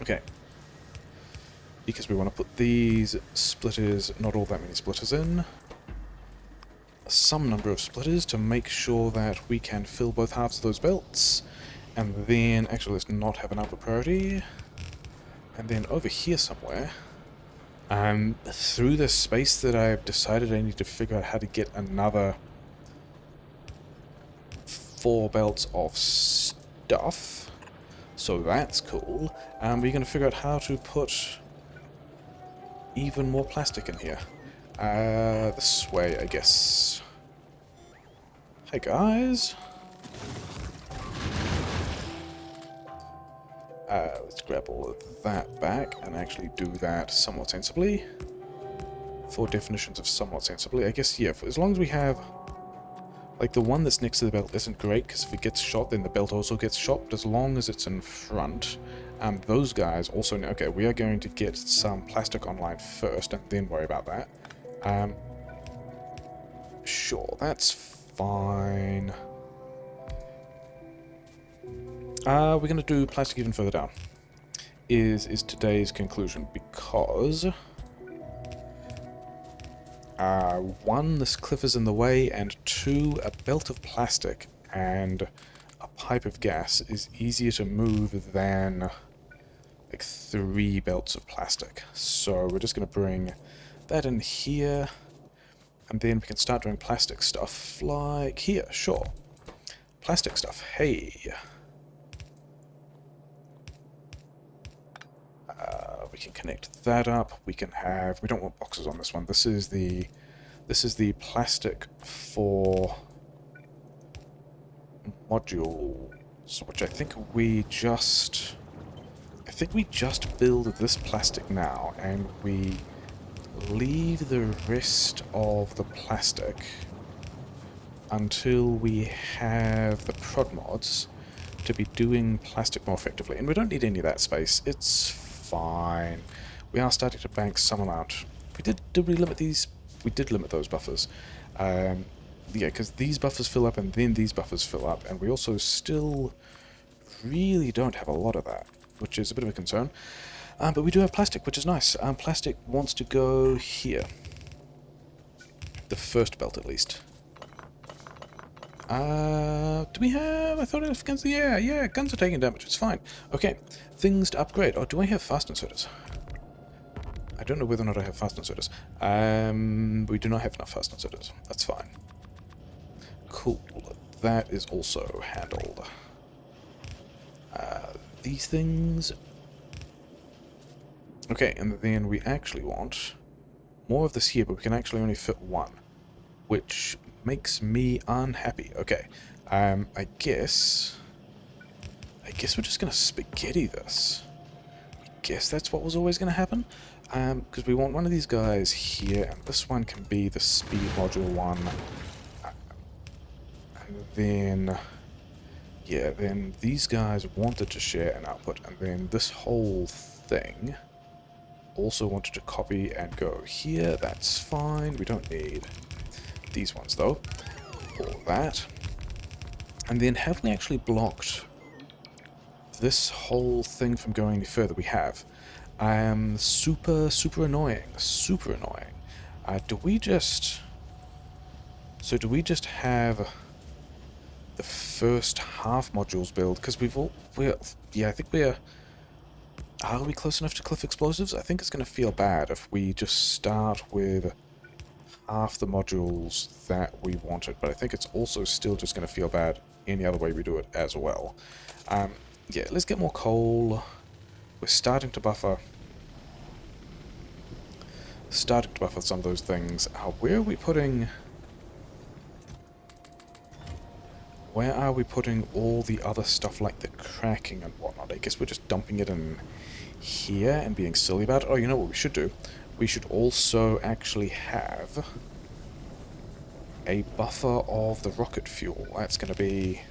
Okay. Because we want to put these splitters, not all that many splitters in. Some number of splitters to make sure that we can fill both halves of those belts. And then, actually, let's not have an output priority. And then over here somewhere, through this space that I've decided I need to figure out how to get another 4 belts of stuff. So that's cool. We're going to figure out how to put even more plastic in here. This way, I guess. Hey guys. Let's grab all of that back and actually do that somewhat sensibly. 4 definitions of somewhat sensibly. I guess, yeah, as long as we have... Like, the one that's next to the belt isn't great, because if it gets shot, then the belt also gets shot, but as long as it's in front, those guys also... Okay, we are going to get some plastic online first, and then worry about that. Sure, that's fine. We're going to do plastic even further down, is today's conclusion, because... 1, this cliff is in the way, and 2, a belt of plastic and a pipe of gas is easier to move than like 3 belts of plastic. So we're just going to bring that in here, and then we can start doing plastic stuff like here, sure. Plastic stuff, hey. We can connect that up. We can have, we don't want boxes on this one. This is the plastic for modules, which I think we just build this plastic now, and we leave the rest of the plastic until we have the prod mods to be doing plastic more effectively. And we don't need any of that space. It's fine. We are starting to bank some amount. Did we limit these? We did limit those buffers. Yeah, because these buffers fill up and then these buffers fill up, and we also still really don't have a lot of that, which is a bit of a concern. But we do have plastic, which is nice. Plastic wants to go here. The first belt, at least. Do we have... I thought it guns... Yeah, guns are taking damage. It's fine. Okay, things to upgrade. Oh, do I have fast inserters? I don't know whether or not I have fast inserters. We do not have enough fast inserters. That's fine. Cool. That is also handled. These things... Okay, and then we actually want more of this here, but we can actually only fit one, which makes me unhappy. Okay, I guess we're just gonna spaghetti this. I guess that's what was always gonna happen, because we want one of these guys here, and this one can be the speed module one, and then yeah, then these guys wanted to share an output, and then this whole thing also wanted to copy and go here. That's fine. We don't need these ones though. All that. And then have we actually blocked this whole thing from going any further? We have. Super annoying. Super annoying. Do we just have the first half modules build? Because yeah, I think we're... Are we close enough to cliff explosives? I think it's going to feel bad if we just start with half the modules that we wanted, but I think it's also still just going to feel bad any other way we do it as well. Yeah, let's get more coal. We're starting to buffer some of those things. Where are we putting all the other stuff like the cracking and whatnot? I guess we're just dumping it in here and being silly about it. Oh, you know what we should do? We should also actually have a buffer of the rocket fuel. That's going to be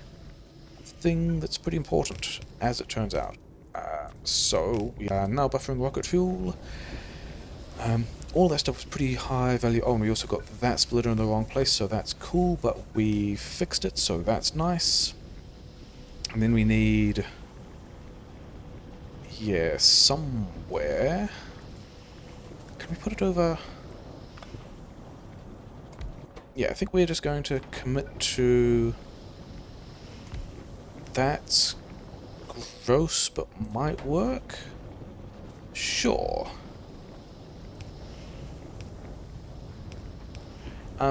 a thing that's pretty important, as it turns out. So, we are now buffering rocket fuel. All that stuff was pretty high value. Oh, and we also got that splitter in the wrong place, so that's cool, but we fixed it, so that's nice. And then we need... yeah, somewhere... Can we put it over... Yeah, I think we're just going to commit to... That's gross, but might work? Sure.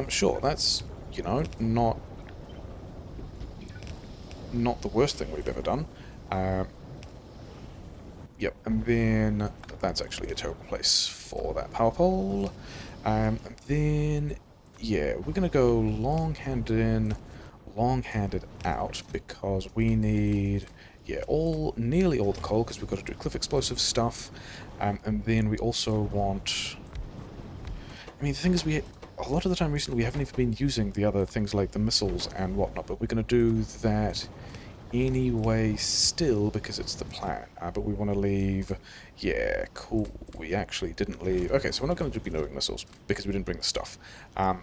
Sure, that's, you know, not the worst thing we've ever done. Yep, and then that's actually a terrible place for that power pole. And then, yeah, we're going to go long-handed in, long-handed out, because we need, yeah, nearly all the coal, because we've got to do cliff explosive stuff. And then we also want... I mean, the thing is, a lot of the time recently we haven't even been using the other things like the missiles and whatnot, but we're going to do that anyway still because it's the plan. But we want to leave... Yeah, cool. We actually didn't leave... Okay, so we're not going to be doing missiles because we didn't bring the stuff.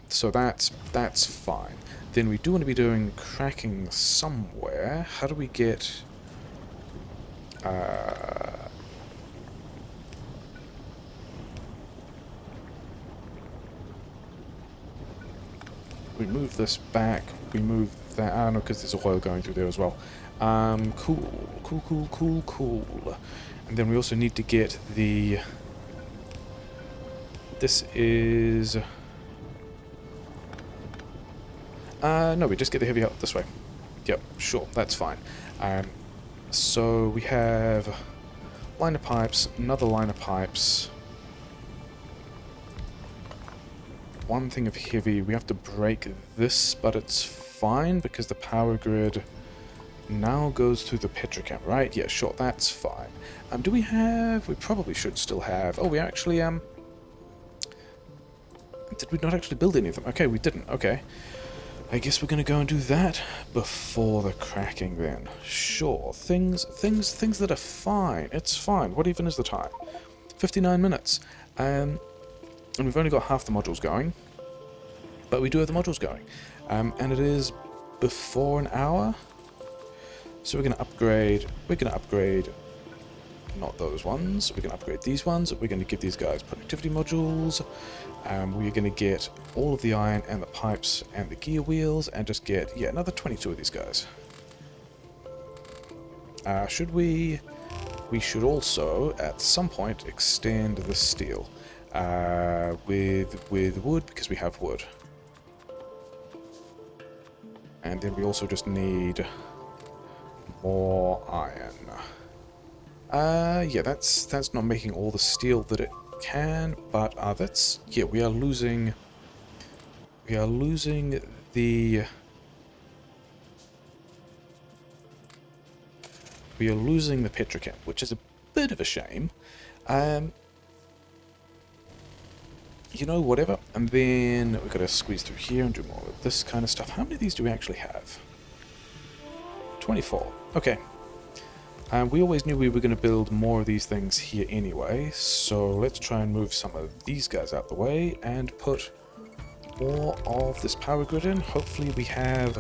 So that's fine. Then we do want to be doing cracking somewhere. How do we get... we move this back, we move that... I don't know, because there's oil going through there as well. Cool. And then we also need to get the... This is... no, we just get the heavy up this way. Yep, sure, that's fine. So we have line of pipes, another line of pipes, one thing of heavy. We have to break this, but it's fine because the power grid now goes through the petrochem, right? Yeah, sure, that's fine. Do we have... We probably should still have... Oh, we actually, did we not actually build any of them? Okay, we didn't. Okay. I guess we're gonna go and do that before the cracking then. Sure. Things that are fine. It's fine. What even is the time? 59 minutes. And we've only got half the modules going. But we do have the modules going. And it is before an hour. So we're gonna upgrade... Not those ones. We're going to upgrade these ones. We're going to give these guys productivity modules. We're going to get all of the iron and the pipes and the gear wheels and just get, yeah, another 22 of these guys. Should we... We should also, at some point, extend the steel with wood, because we have wood. And then we also just need more iron. Yeah, that's not making all the steel that it can, but that's... Yeah, we are losing the... We are losing the petrochem, which is a bit of a shame. You know, whatever. And then we've got to squeeze through here and do more of this kind of stuff. How many of these do we actually have? 24. Okay. We always knew we were going to build more of these things here anyway, so let's try and move some of these guys out the way and put more of this power grid in. Hopefully we have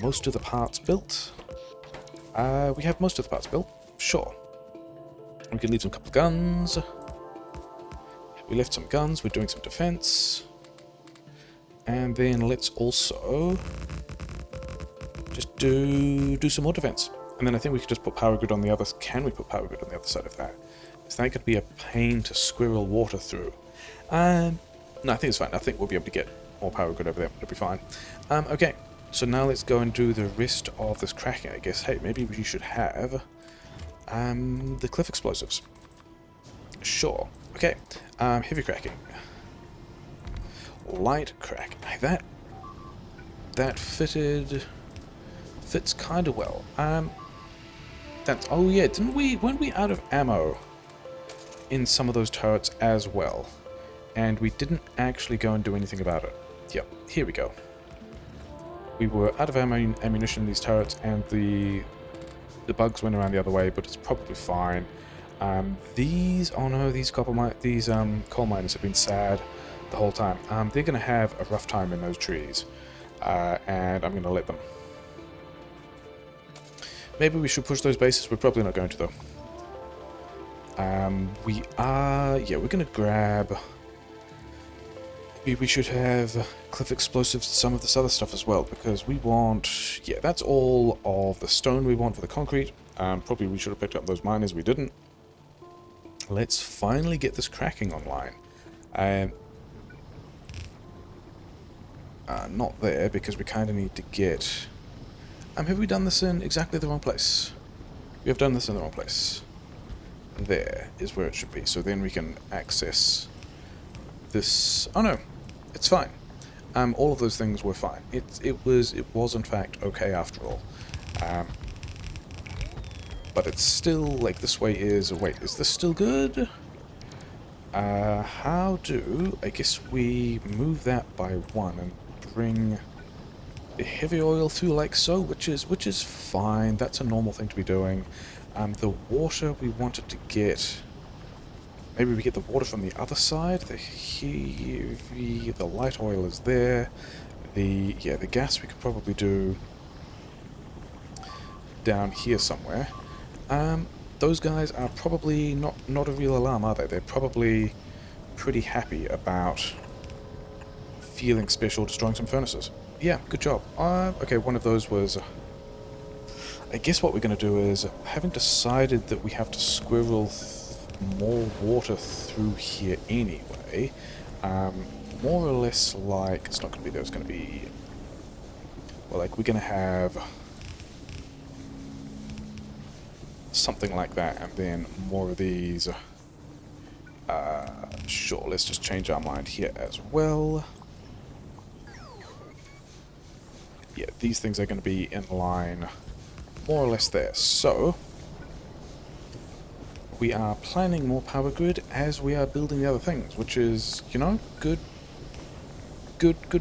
most of the parts built. We have most of the parts built, sure. We can leave some couple of guns. We left some guns, we're doing some defense. And then let's also just do some more defense. And then I think we could just put power grid on the other... Can we put power grid on the other side of that? Is that going to be a pain to squirrel water through? No, I think it's fine. I think we'll be able to get more power grid over there. It'll be fine. Okay, so now let's go and do the rest of this cracking, I guess. Hey, maybe we should have the cliff explosives. Sure. Okay, heavy cracking. Light crack. That fits kind of well. Oh yeah, weren't we out of ammo in some of those turrets as well? And we didn't actually go and do anything about it. Yep, here we go. We were out of ammunition in these turrets, and the bugs went around the other way, but it's probably fine. These coal miners have been sad the whole time. They're gonna have a rough time in those trees, and I'm gonna let them. Maybe we should push those bases. We're probably not going to, though. Yeah, we're going to grab... We should have cliff explosives, some of this other stuff as well, because we want... Yeah, that's all of the stone we want for the concrete. Probably we should have picked up those miners. We didn't. Let's finally get this cracking online. Not there, because we kind of need to get... have we done this in exactly the wrong place? We have done this in the wrong place. There is where it should be. So then we can access this... Oh no, it's fine. All of those things were fine. It was in fact okay after all. But it's still, like, this way is... Wait, is this still good? How do... I guess we move that by one and bring... the heavy oil through like so, which is fine. That's a normal thing to be doing. The water we wanted to get... Maybe we get the water from the other side. The light oil is there. The gas we could probably do down here somewhere. Those guys are probably not a real alarm, are they? They're probably pretty happy about feeling special, destroying some furnaces. Yeah, good job. Okay, one of those was... I guess what we're going to do is, having decided that we have to squirrel more water through here anyway, more or less like, it's not going to be there, it's going to be, well, like, we're going to have something like that, and then more of these. Sure, let's just change our mind here as well. Yeah, these things are going to be in line more or less there. So, we are planning more power grid as we are building the other things, which is, you know, good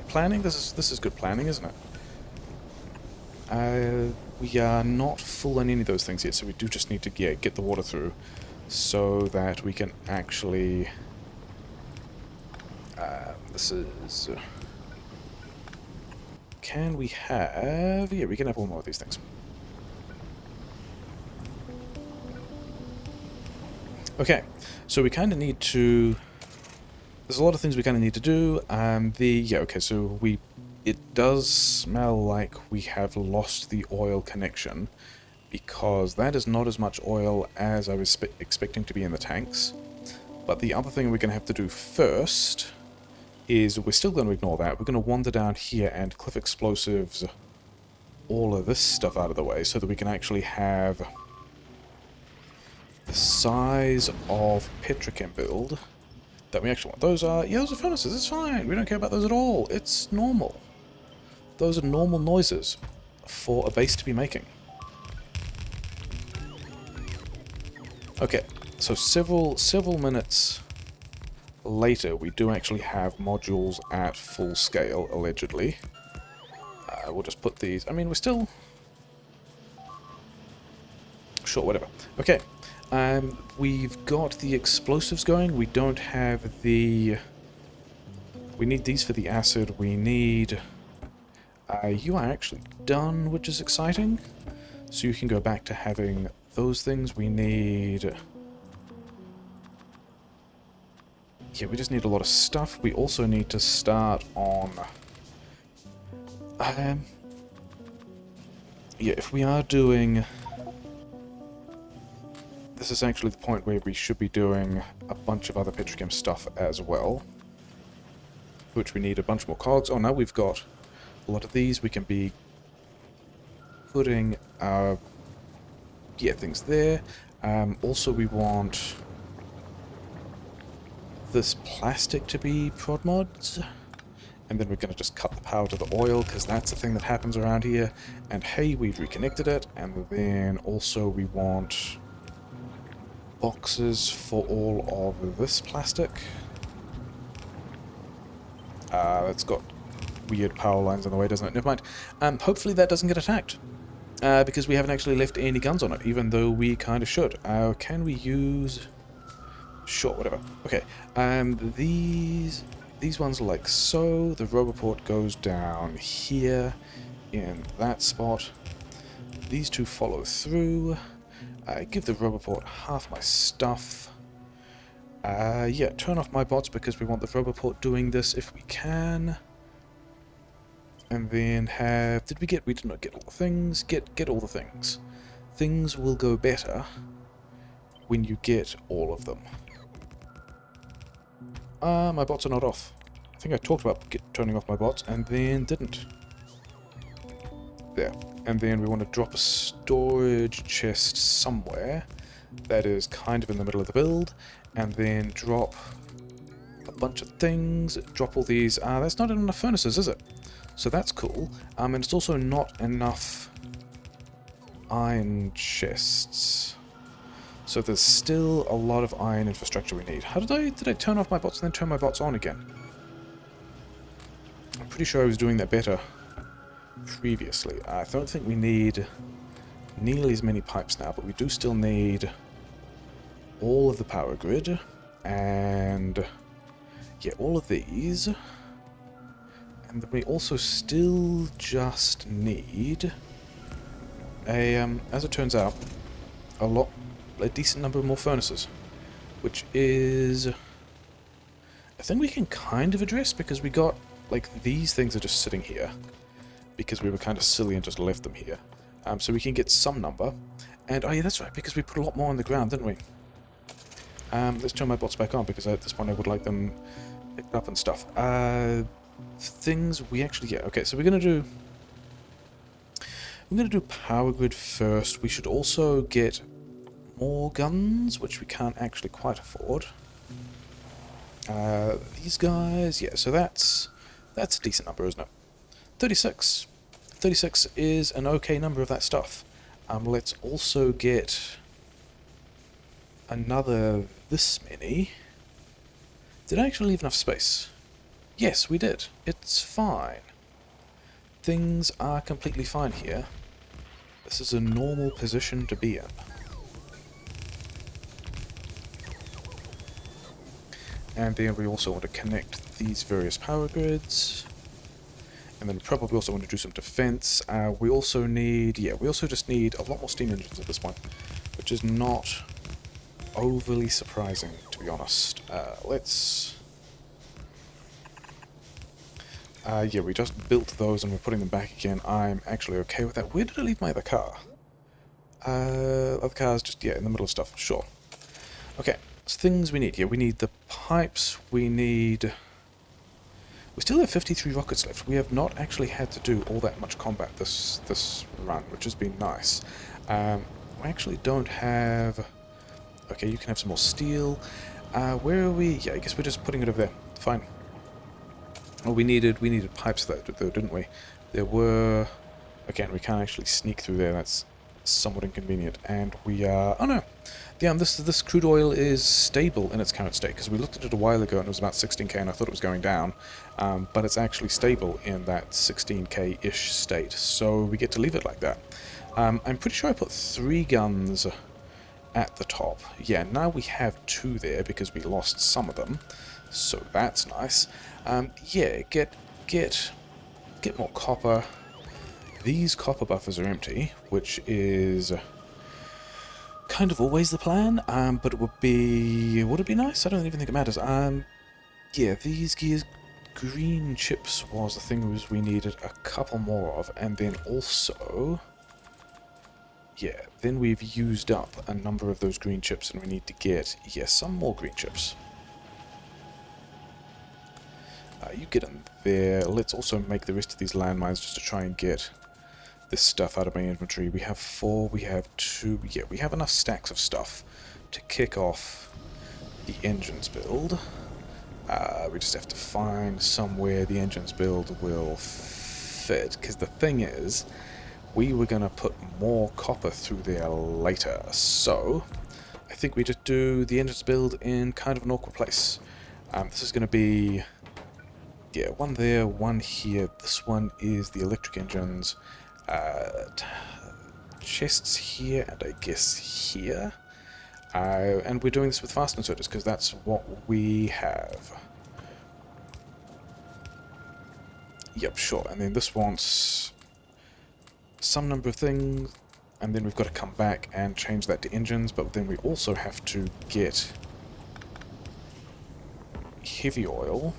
planning. This is good planning, isn't it? We are not full on any of those things yet, so we do just need to get the water through so that we can actually... this is... can we have... yeah, we can have one more of these things. Okay, so we kind of need to... there's a lot of things we kind of need to do. Yeah, okay, so it does smell like we have lost the oil connection, because that is not as much oil as I was expecting to be in the tanks. But the other thing we're going to have to do first is, we're still going to ignore that, we're going to wander down here and cliff explosives all of this stuff out of the way, so that we can actually have the size of Petrochem build that we actually want. Those are, yeah, those are furnaces, it's fine, we don't care about those at all, it's normal. Those are normal noises for a base to be making. Okay, so several minutes later, we do actually have modules at full scale, allegedly. We'll just put these... I mean, we're still... sure, whatever. Okay, we've got the explosives going. We don't have the... we need these for the acid. We need... you are actually done, which is exciting. So you can go back to having those things. We need... yeah, we just need a lot of stuff. We also need to start on... yeah, if we are doing... this is actually the point where we should be doing a bunch of other Petrochem stuff as well. Which we need a bunch more cogs. Oh, now we've got a lot of these. We can be putting our... yeah, things there. Also, we want this plastic to be prod mods. And then we're going to just cut the power to the oil, because that's a thing that happens around here. And hey, we've reconnected it. And then also we want boxes for all of this plastic. That's got weird power lines on the way, doesn't it? Never mind. Hopefully that doesn't get attacked. Because we haven't actually left any guns on it, even though we kind of should. Can we use... sure, whatever. Okay. These ones are like so. The roboport goes down here in that spot. These two follow through. Give the roboport half my stuff. Yeah, turn off my bots because we want the roboport doing this if we can. And then have... did we get... we did not get all the things. Get all the things. Things will go better when you get all of them. My bots are not off. I think I talked about turning off my bots and then didn't. There. And then we want to drop a storage chest somewhere that is kind of in the middle of the build. And then drop a bunch of things. Drop all these. That's not enough furnaces, is it? So that's cool. And it's also not enough iron chests. So there's still a lot of iron infrastructure we need. How did I turn off my bots and then turn my bots on again? I'm pretty sure I was doing that better previously. I don't think we need nearly as many pipes now, but we do still need all of the power grid and yeah, all of these. And then we also still just need a, as it turns out, a decent number of more furnaces, which is a thing we can kind of address because we got, like, these things are just sitting here because we were kind of silly and just left them here. so we can get some number. And, oh yeah, that's right, because we put a lot more on the ground, didn't we? Let's turn my bots back on, because at this point I would like them picked up and stuff. Things we actually get. Okay, so we're gonna do power grid first. We should also get more guns, which we can't actually quite afford. These guys, yeah, so that's a decent number, isn't it? 36. 36 is an okay number of that stuff. Let's also get another this many. Did I actually leave enough space? Yes, we did. It's fine. Things are completely fine here. This is a normal position to be in. And then we also want to connect these various power grids. And then probably also want to do some defense. We also need, yeah, we also just need a lot more steam engines at this point, which is not overly surprising, to be honest. Yeah, we just built those and we're putting them back again. I'm actually okay with that. Where did I leave my other car? Other car's just, yeah, in the middle of stuff. Sure. Okay, so things we need. Yeah, we need the pipes. We still have 53 rockets left. We have not actually had to do all that much combat this run, which has been nice. We actually don't have... Okay, you can have some more steel. Where are we? Yeah, I guess we're just putting it over there. Fine. Oh, we needed pipes though, didn't we? There were... Again, we can't actually sneak through there. That's somewhat inconvenient. And we are... Oh no! Yeah, this crude oil is stable in its current state, because we looked at it a while ago and it was about 16k and I thought it was going down. But it's actually stable in that 16k-ish state, so we get to leave it like that. I'm pretty sure I put 3 guns at the top. Yeah, now we have 2 there because we lost some of them, so that's nice. Yeah, get more copper. These copper buffers are empty, which is kind of always the plan, but would it be nice? I don't even think it matters. Yeah, these gears, green chips was the thing we needed a couple more of, and then also, yeah, then we've used up a number of those green chips, and we need to get, yeah, some more green chips. You get in there. Let's also make the rest of these landmines just to try and get this stuff out of my inventory. We have 4, we have 2, yeah, we have enough stacks of stuff to kick off the engines build. We just have to find somewhere the engines build will fit, because the thing is, we were going to put more copper through there later, so I think we just do the engines build in kind of an awkward place. This is going to be, yeah, one there, one here. This one is the electric engines. Chests here, and I guess here. And we're doing this with fast inserters, because that's what we have. Yep, sure. And then this wants some number of things, and then we've got to come back and change that to engines, but then we also have to get heavy oil.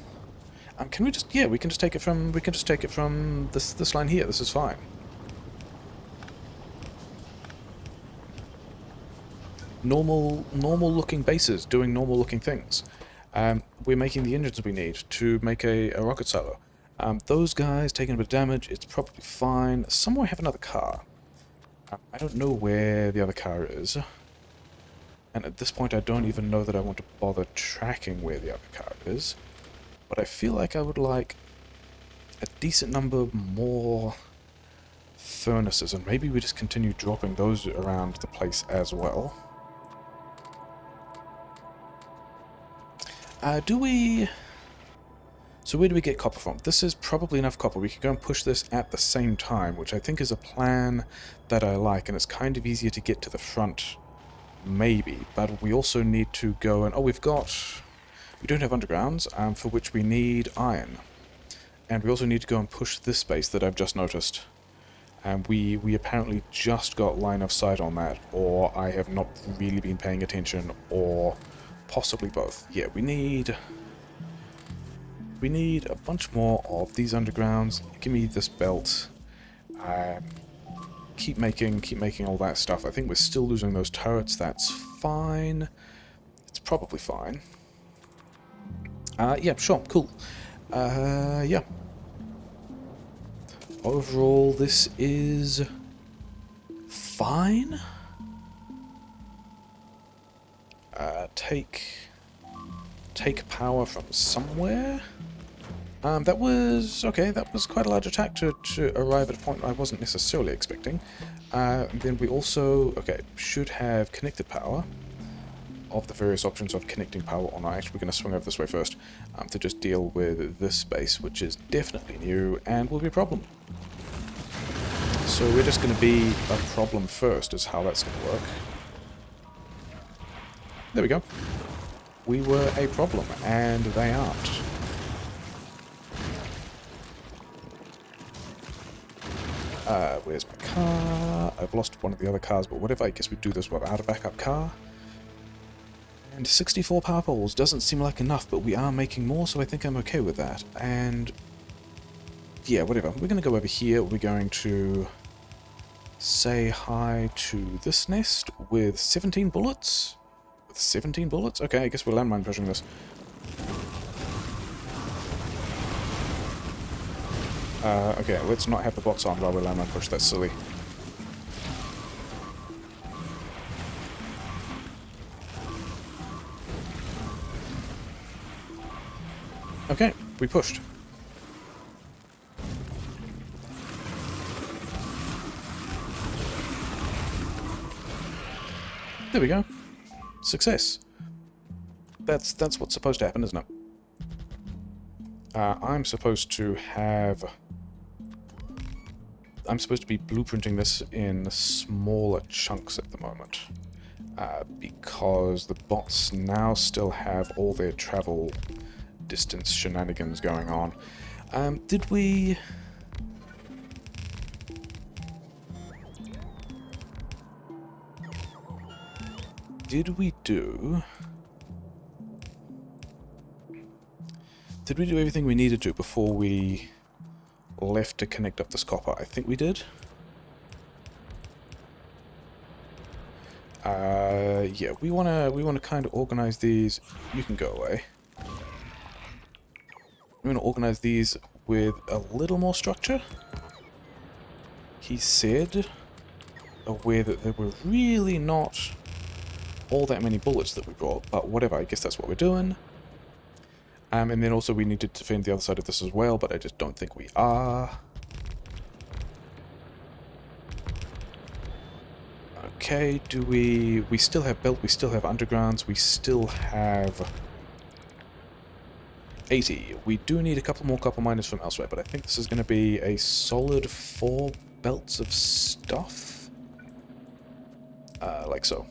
Can we just... Yeah, we can just take it from... We can just take it from this line here. This is fine. Normal looking bases doing normal looking things. We're making the engines we need to make a rocket silo. Those guys taking a bit of damage, it's probably fine. Somewhere I have another car. I don't know where the other car is. And at this point I don't even know that I want to bother tracking where the other car is. But I feel like I would like a decent number more furnaces, and maybe we just continue dropping those around the place as well. Do we... So where do we get copper from? This is probably enough copper. We could go and push this at the same time, which I think is a plan that I like, and it's kind of easier to get to the front, maybe. But we also need to go and... Oh, we don't have undergrounds, for which we need iron. And we also need to go and push this base that I've just noticed. And we apparently just got line of sight on that, or I have not really been paying attention, or possibly both. Yeah, we need a bunch more of these undergrounds. Give me this belt. keep making all that stuff. I think we're still losing those turrets. That's fine. It's probably fine. Yeah, sure, cool. Yeah. Overall, this is fine. Take power from somewhere. That was okay. That was quite a large attack to arrive at a point I wasn't necessarily expecting. Then we also should have connected power. Of the various options of connecting power or not, actually we're going to swing over this way first to just deal with this space, which is definitely new and will be a problem. So we're just going to be a problem first, is how that's going to work. There we go. We were a problem, and they aren't. Where's my car? I've lost one of the other cars, but whatever, I guess we do this without a backup car. And 64 power poles doesn't seem like enough, but we are making more, so I think I'm okay with that. And yeah, whatever. We're going to go over here. We're going to say hi to this nest with 17 bullets. With 17 bullets? Okay, I guess we're landmine pushing this. Okay, let's not have the bots on while we landmine push. That's silly. Okay, we pushed. There we go. Success. That's what's supposed to happen, isn't it? I'm supposed to be blueprinting this in smaller chunks at the moment. Because the bots now still have all their travel distance shenanigans going on. Did we do everything we needed to before we left to connect up this copper? I think we did. Yeah, we wanna kind of organize these. You can go away. We want to organize these with a little more structure. He said, aware that there were really not all that many bullets that we brought, but whatever, I guess that's what we're doing. And then also we need to defend the other side of this as well, but I just don't think we are. Okay, do we still have belt, we still have undergrounds, we still have 80. We do need a couple more copper miners from elsewhere, but I think this is going to be a solid 4 belts of stuff. Like so.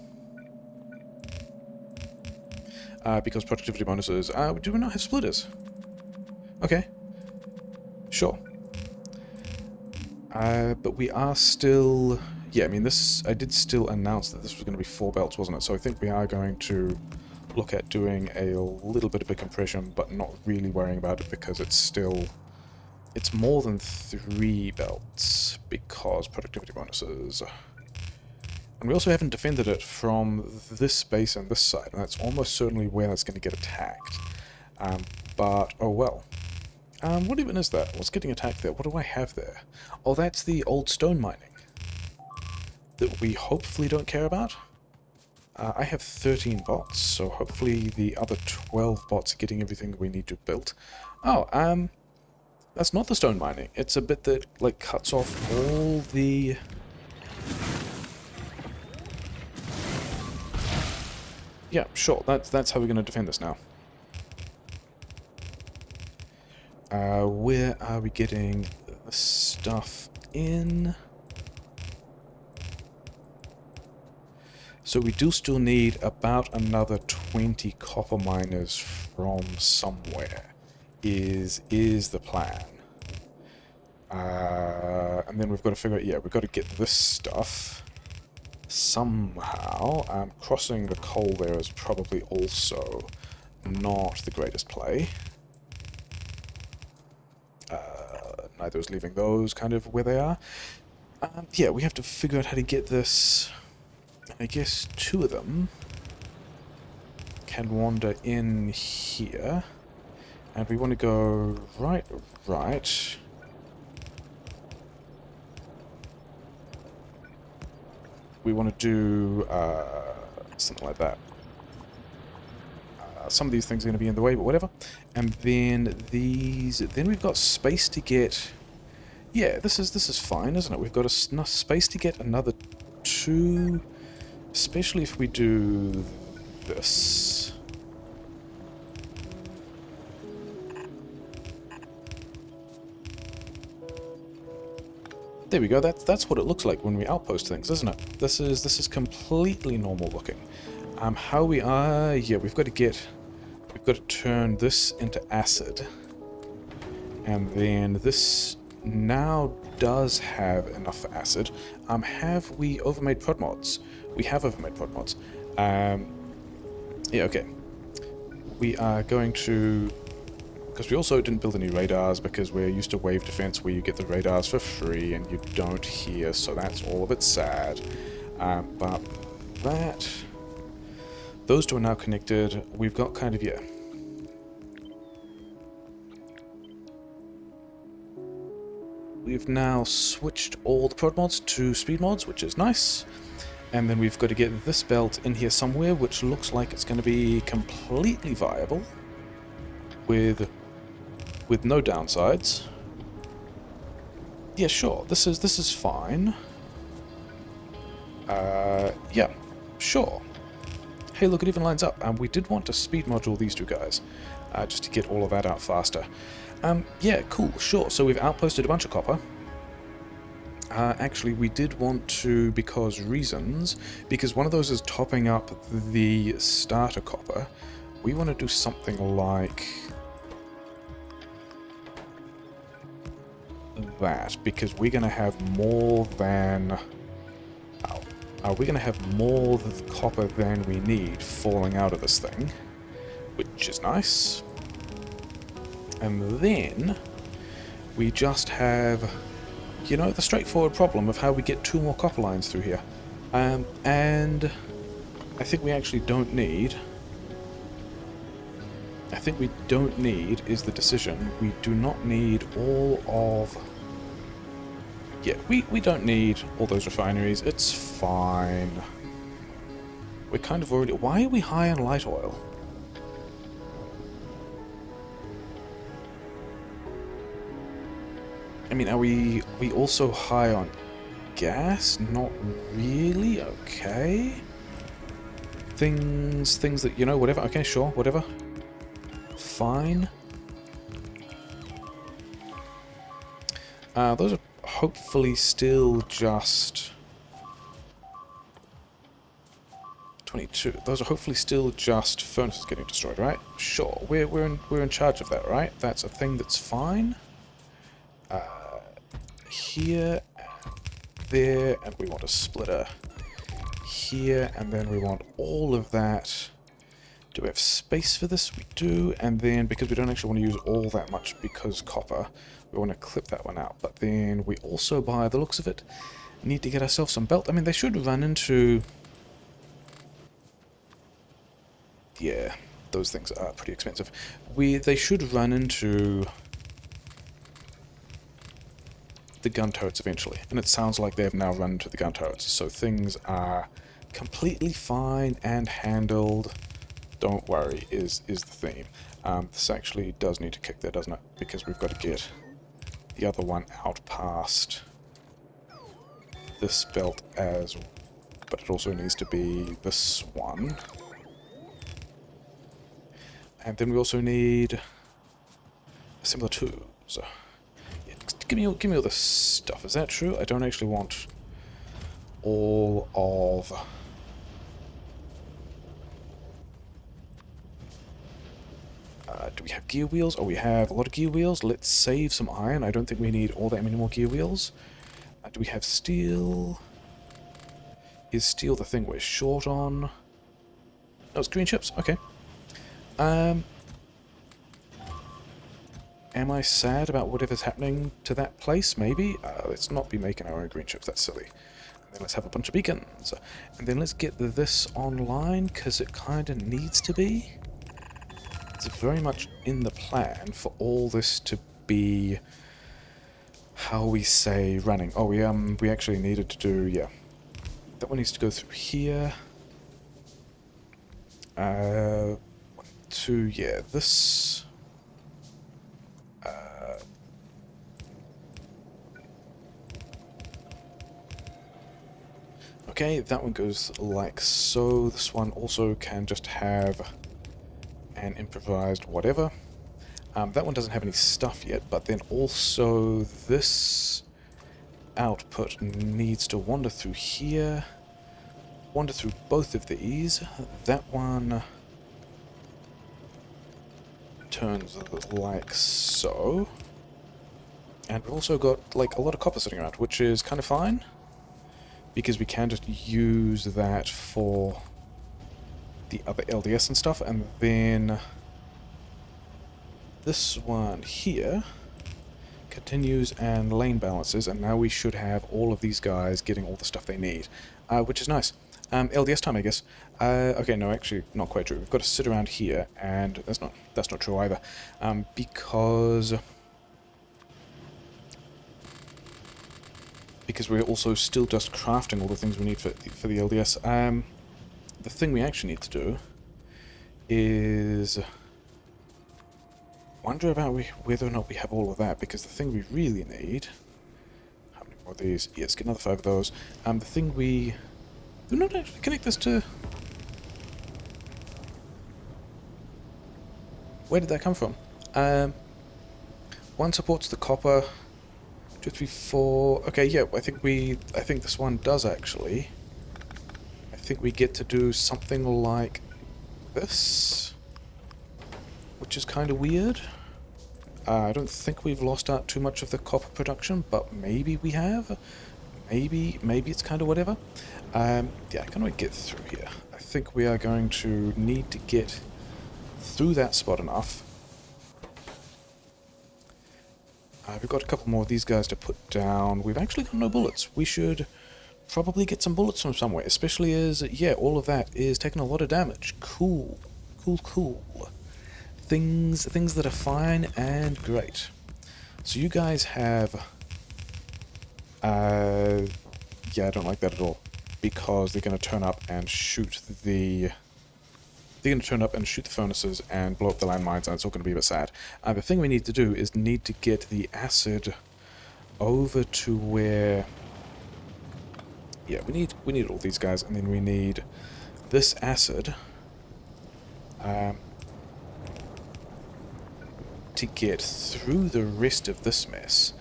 Because productivity bonuses. Do we not have splitters? Okay. Sure. But we are still... Yeah, I mean, this... I did still announce that this was going to be 4 belts, wasn't it? So I think we are going to look at doing a little bit of a compression, but not really worrying about it because it's still... It's more than 3 belts because productivity bonuses. And we also haven't defended it from this space and this side, and that's almost certainly where that's going to get attacked. But, oh well. What even is that? What's getting attacked there? What do I have there? Oh, that's the old stone mining that we hopefully don't care about. I have 13 bots, so hopefully the other 12 bots are getting everything we need to build. Oh, that's not the stone mining. It's a bit that, like, cuts off all the... Yeah, sure, that's how we're going to defend this now. Where are we getting the stuff in? So we do still need about another 20 copper miners from somewhere, is the plan. And then we've got to figure out, yeah, we've got to get this stuff somehow. Crossing the coal there is probably also not the greatest play. Neither is leaving those kind of where they are. Yeah, we have to figure out how to get this. I guess 2 of them can wander in here. And we want to go right. We want to do something like that. Some of these things are going to be in the way, but whatever. And then these. Then we've got space to get. Yeah, this is fine, isn't it? We've got enough space to get another 2, especially if we do this. There we go. That's what it looks like when we outpost things, isn't it? This is completely normal looking. How we are? Yeah, we've got to turn this into acid, and then this now does have enough for acid. Have we overmade prod mods? We have overmade prod mods. Yeah, okay. We are going to... Because we also didn't build any radars, because we're used to wave defense where you get the radars for free and you don't here, so that's all a bit sad. But that... Those 2 are now connected. We've got kind of, yeah... We've now switched all the prod mods to speed mods, which is nice. And then we've got to get this belt in here somewhere, which looks like it's going to be completely viable. With no downsides. Yeah, sure. This is fine. Yeah, sure. Hey, look, it even lines up. And we did want to speed module these 2 guys, just to get all of that out faster. Yeah, cool, sure. So we've outposted a bunch of copper. Actually, we did want to, because one of those is topping up the starter copper. We want to do something like that, because we're going to have more than... we're going to have more copper than we need falling out of this thing, which is nice. And then we just have, you know, the straightforward problem of how we get 2 more copper lines through here. And I think we actually don't need... I think we don't need is the decision. We do not need all of... Yeah, we don't need all those refineries. It's fine. We're kind of already... Why are we high on light oil? I mean, are we also high on gas? Not really. Okay. Things that, you know, whatever. Okay, sure, whatever. Fine. Those are hopefully still just 22. Those are hopefully still just furnaces getting destroyed, right? Sure. We're in charge of that, right? That's a thing that's fine. Here, there, and we want a splitter here, and then we want all of that. Do we have space for this? We do, and then because we don't actually want to use all that much because copper, we want to clip that one out. But then we also, by the looks of it, need to get ourselves some belt. I mean, they should run into... Yeah, those things are pretty expensive. They should run into the gun turrets eventually, and it sounds like they've now run into the gun turrets, so things are completely fine and handled. Don't worry, is the theme. This actually does need to kick there, doesn't it? Because we've got to get the other one out past this belt but it also needs to be this one. And then we also need similar tools. So, yeah, give me all this stuff. Is that true? I don't actually want all of... do we have gear wheels? Oh, we have a lot of gear wheels. Let's save some iron. I don't think we need all that many more gear wheels. Do we have steel? Is steel the thing we're short on? No, it's green chips. Okay. And Am I sad about whatever's happening to that place? Maybe. Let's not be making our own green chips. That's silly. And then let's have a bunch of beacons. And then let's get this online, because it kind of needs to be. It's very much in the plan for all this to be, how we say, running. Oh, we actually needed to do, yeah. That one needs to go through here. Yeah, this... Okay, that one goes like so. This one also can just have an improvised whatever. That one doesn't have any stuff yet, but then also this output needs to wander through here, wander through both of these. That one turns like so. And we've also got like a lot of copper sitting around, which is kind of fine, because we can just use that for the other LDS and stuff. And then this one here continues and lane balances, and now we should have all of these guys getting all the stuff they need, which is nice. LDS time, I guess. Okay, no, actually, not quite true. We've got to sit around here, and that's not true either, because we're also still just crafting all the things we need for the LDS. The thing we actually need to do is wonder about whether or not we have all of that, because the thing we really need... How many more of these? Yes, get another 5 of those. The thing we... Do not actually connect this to... Where did that come from? One supports the copper. 2, 3, 4... Okay, yeah, I think this one does actually. I think we get to do something like this, which is kind of weird. I don't think we've lost out too much of the copper production, but maybe we have. Maybe it's kind of whatever. Yeah, can we get through here? I think we are going to need to get through that spot enough. We've got a couple more of these guys to put down. We've actually got no bullets. We should probably get some bullets from somewhere, especially as, yeah, all of that is taking a lot of damage. Cool. Things that are fine and great. So you guys have... yeah, I don't like that at all, because they're going to turn up and shoot the... They're going to turn up and shoot the furnaces and blow up the landmines, and it's all going to be a bit sad. The thing we need to do is need to get the acid over to where... Yeah, we need all these guys, and then we need this acid to get through the rest of this mess.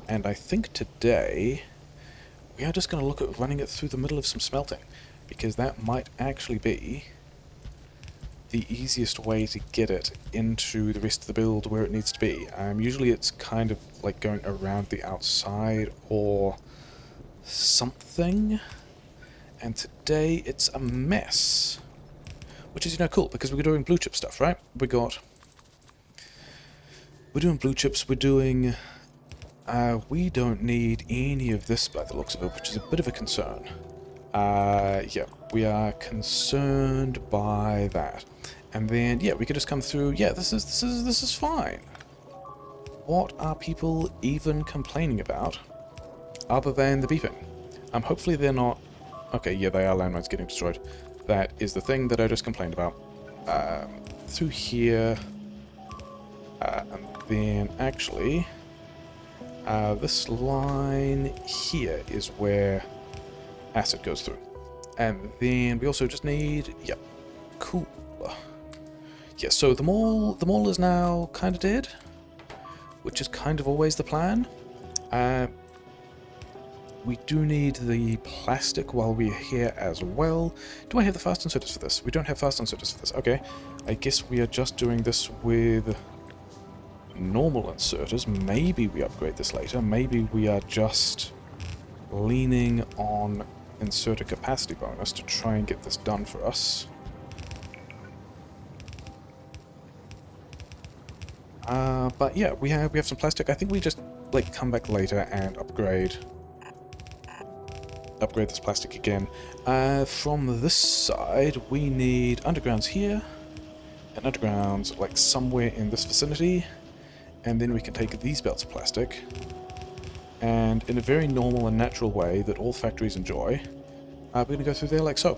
And I think today we are just going to look at running it through the middle of some smelting, because that might actually be the easiest way to get it into the rest of the build where it needs to be. Usually it's kind of like going around the outside or something, and today it's a mess, which is, you know, cool, because we're doing blue chip stuff, right? We're doing blue chips, we're doing... we don't need any of this by the looks of it, which is a bit of a concern. Yeah, we are concerned by that. And then, yeah, we could just come through. Yeah, this is fine. What are people even complaining about, other than the beeping? Hopefully they're not... Okay, yeah, they are landmines getting destroyed. That is the thing that I just complained about. Through here... and then, actually... this line here is where acid goes through. And then we also just need... Yep. Cool. Yeah, so the mall is now kind of dead, which is kind of always the plan. We do need the plastic while we're here as well. Do I have the fast inserters for this? We don't have fast inserters for this. Okay. I guess we are just doing this with normal inserters. Maybe we upgrade this later. Maybe we are just leaning on inserter capacity bonus to try and get this done for us. But yeah, we have some plastic. I think we just like come back later and upgrade this plastic again. From this side, we need undergrounds here, and undergrounds like somewhere in this vicinity, and then we can take these belts of plastic, and in a very normal and natural way that all factories enjoy, we're going to go through there like so.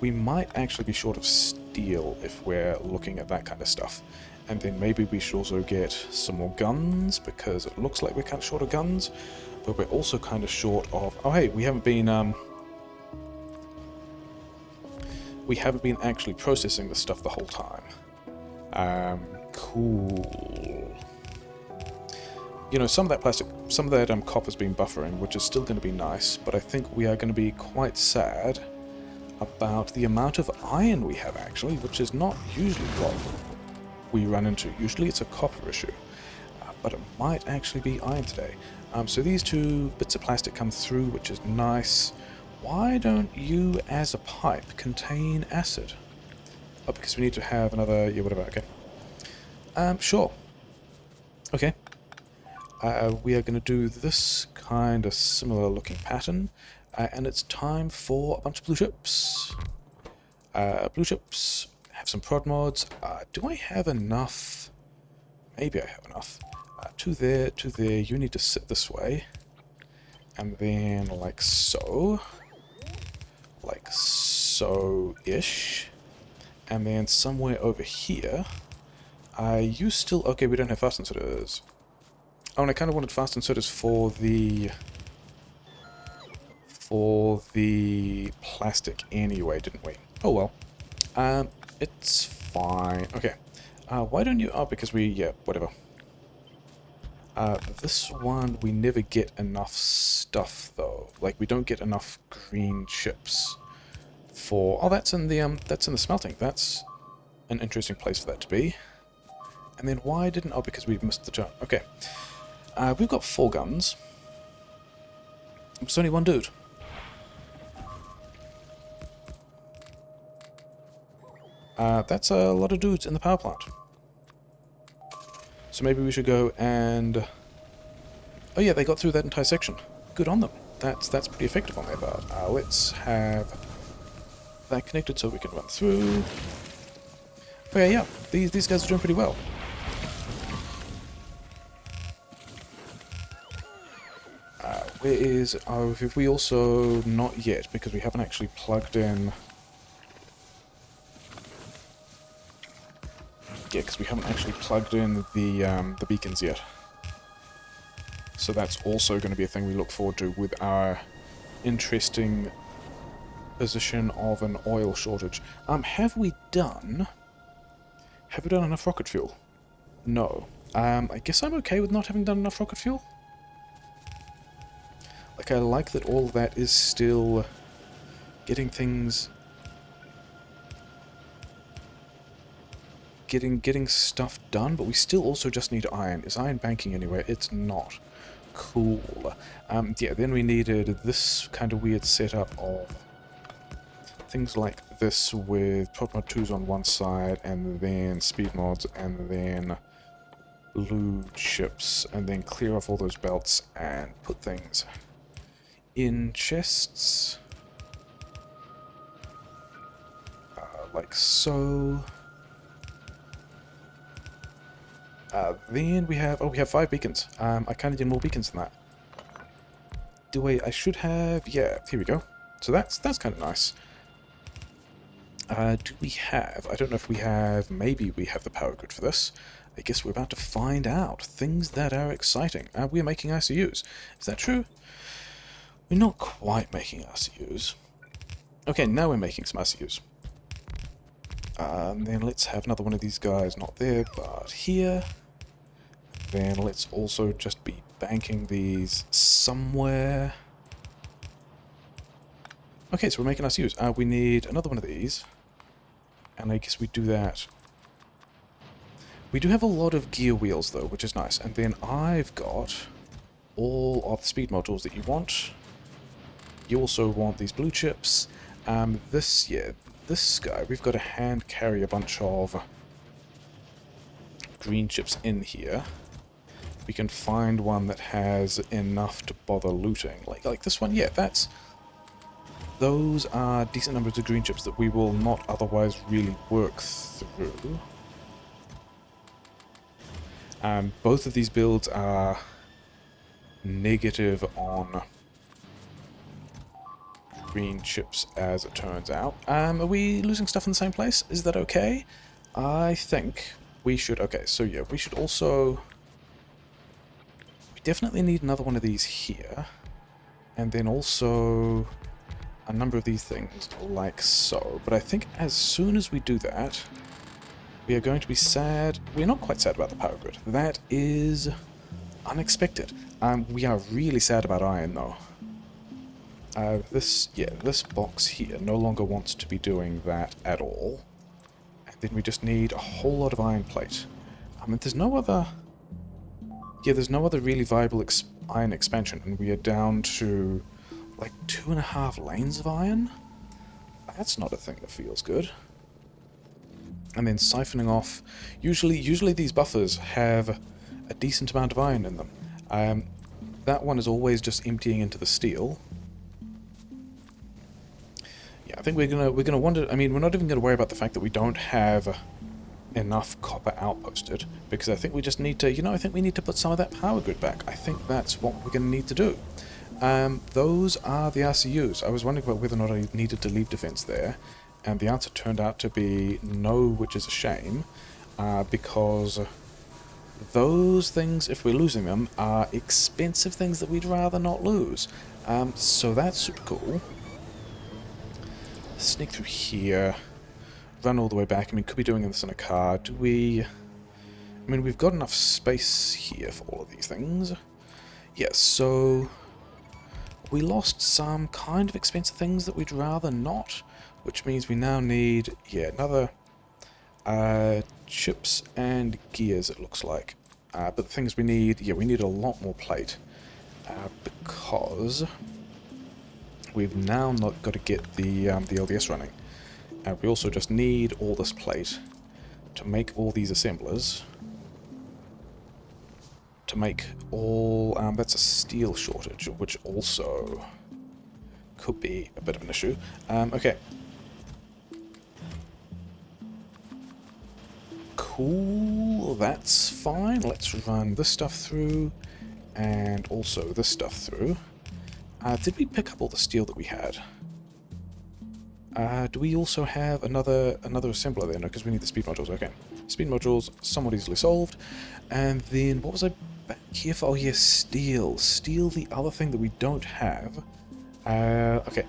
We might actually be short of steel if we're looking at that kind of stuff. And then maybe we should also get some more guns, because it looks like we're kind of short of guns. But we're also kind of short of... Oh, hey, we haven't been actually processing this stuff the whole time. Cool. You know, some of that plastic, some of that copper's been buffering, which is still going to be nice, but I think we are going to be quite sad about the amount of iron we have, actually, which is not usually what we run into. Usually it's a copper issue, but it might actually be iron today. So these two bits of plastic come through, which is nice. Why don't you, as a pipe, contain acid? Oh, because we need to have another... Yeah, whatever, okay. Sure. Okay. We are going to do this kind of similar looking pattern, and it's time for a bunch of blue chips. Blue chips, have some prod mods. Do I have enough? Maybe I have enough. Two there, you need to sit this way. And then like so. Like so-ish. And then somewhere over here, you still... Okay, we don't have fast inserters. Oh, and I kind of wanted fast inserters for the plastic anyway, didn't we? Oh well. It's fine. Okay. Why don't you... Oh, because we... Yeah, whatever. This one, we never get enough stuff, though. Like, we don't get enough green chips for... Oh, that's in the smelting. That's an interesting place for that to be. And then why didn't... Oh, because we missed the turn. Okay. We've got 4 guns. It's only one dude. That's a lot of dudes in the power plant. So maybe we should go and... Oh yeah, they got through that entire section. Good on them. That's pretty effective on their part. Let's have that connected so we can run through. Okay, yeah, these guys are doing pretty well. Where is... Oh, if we also... Not yet, because we haven't actually plugged in... Yeah, because we haven't actually plugged in the beacons yet. So that's also going to be a thing we look forward to with our interesting position of an oil shortage. Have we done enough rocket fuel? No. I guess I'm okay with not having done enough rocket fuel. Like, I like that all of that is still getting things... Getting stuff done, but we still also just need iron. Is iron banking anywhere? It's not. Cool. Yeah, then we needed this kind of weird setup of things like this with prod mod 2s on one side, and then speed mods, and then blue chips, and then clear off all those belts and put things in chests. Like so. Then we have... Oh, we have 5 beacons. I kind of need more beacons than that. I should have... Yeah, here we go. So that's kind of nice. Do we have... I don't know if we have... Maybe we have the power grid for this. I guess we're about to find out. Things that are exciting. We're making ICUs. Is that true? We're not quite making ICUs. Okay, now we're making some ICUs. Then let's have another one of these guys, not there, but here. Then let's also just be banking these somewhere. Okay, so we're making ICUs. We need another one of these. And I guess we do that. We do have a lot of gear wheels, though, which is nice. And then I've got all of the speed modules that you want. You also want these blue chips. This guy, we've got to hand carry a bunch of green chips in here, we can find one that has enough to bother looting. Like this one, yeah, those are decent numbers of green chips that we will not otherwise really work through. Both of these builds are negative on green chips, as it turns out. Are we losing stuff in the same place? Is that okay? I think we should... Okay, so yeah, we should also... We definitely need another one of these here. And then also a number of these things, like so. But I think as soon as we do that, we are going to be sad. We're not quite sad about the power grid. That is unexpected. We are really sad about iron, though. This box here no longer wants to be doing that at all. And then we just need a whole lot of iron plate. There's no other... Yeah, there's no other really viable iron expansion, and we are down to like 2.5 lanes of iron? That's not a thing that feels good. And then siphoning off... Usually these buffers have a decent amount of iron in them. That one is always just emptying into the steel. Yeah, I think we're gonna wonder... I mean, we're not even gonna worry about the fact that we don't have enough copper outposted, because I think we just need to... You know, I think we need to put some of that power grid back. I think that's what we're gonna need to do. Those are the RCUs. I was wondering about whether or not I needed to leave defense there, and the answer turned out to be no, which is a shame, because those things, if we're losing them, are expensive things that we'd rather not lose. So that's super cool. Sneak through here, run all the way back. I mean, could be doing this in a car. Do we... I mean, we've got enough space here for all of these things. Yes, so... We lost some kind of expensive things that we'd rather not, which means we now need, yeah, another chips and gears, it looks like. But the things we need, yeah, we need a lot more plate, because we've now not got to get the LDS running. We also just need all this plate to make all these assemblers. To make all... that's a steel shortage, which also could be a bit of an issue. Okay. Cool, that's fine. Let's run this stuff through, and also this stuff through. Did we pick up all the steel that we had? Do we also have another assembler there? No, because we need the speed modules. Okay. Speed modules, somewhat easily solved. And then, what was I back here for? Oh, yes, steel. Steel, the other thing that we don't have. Okay.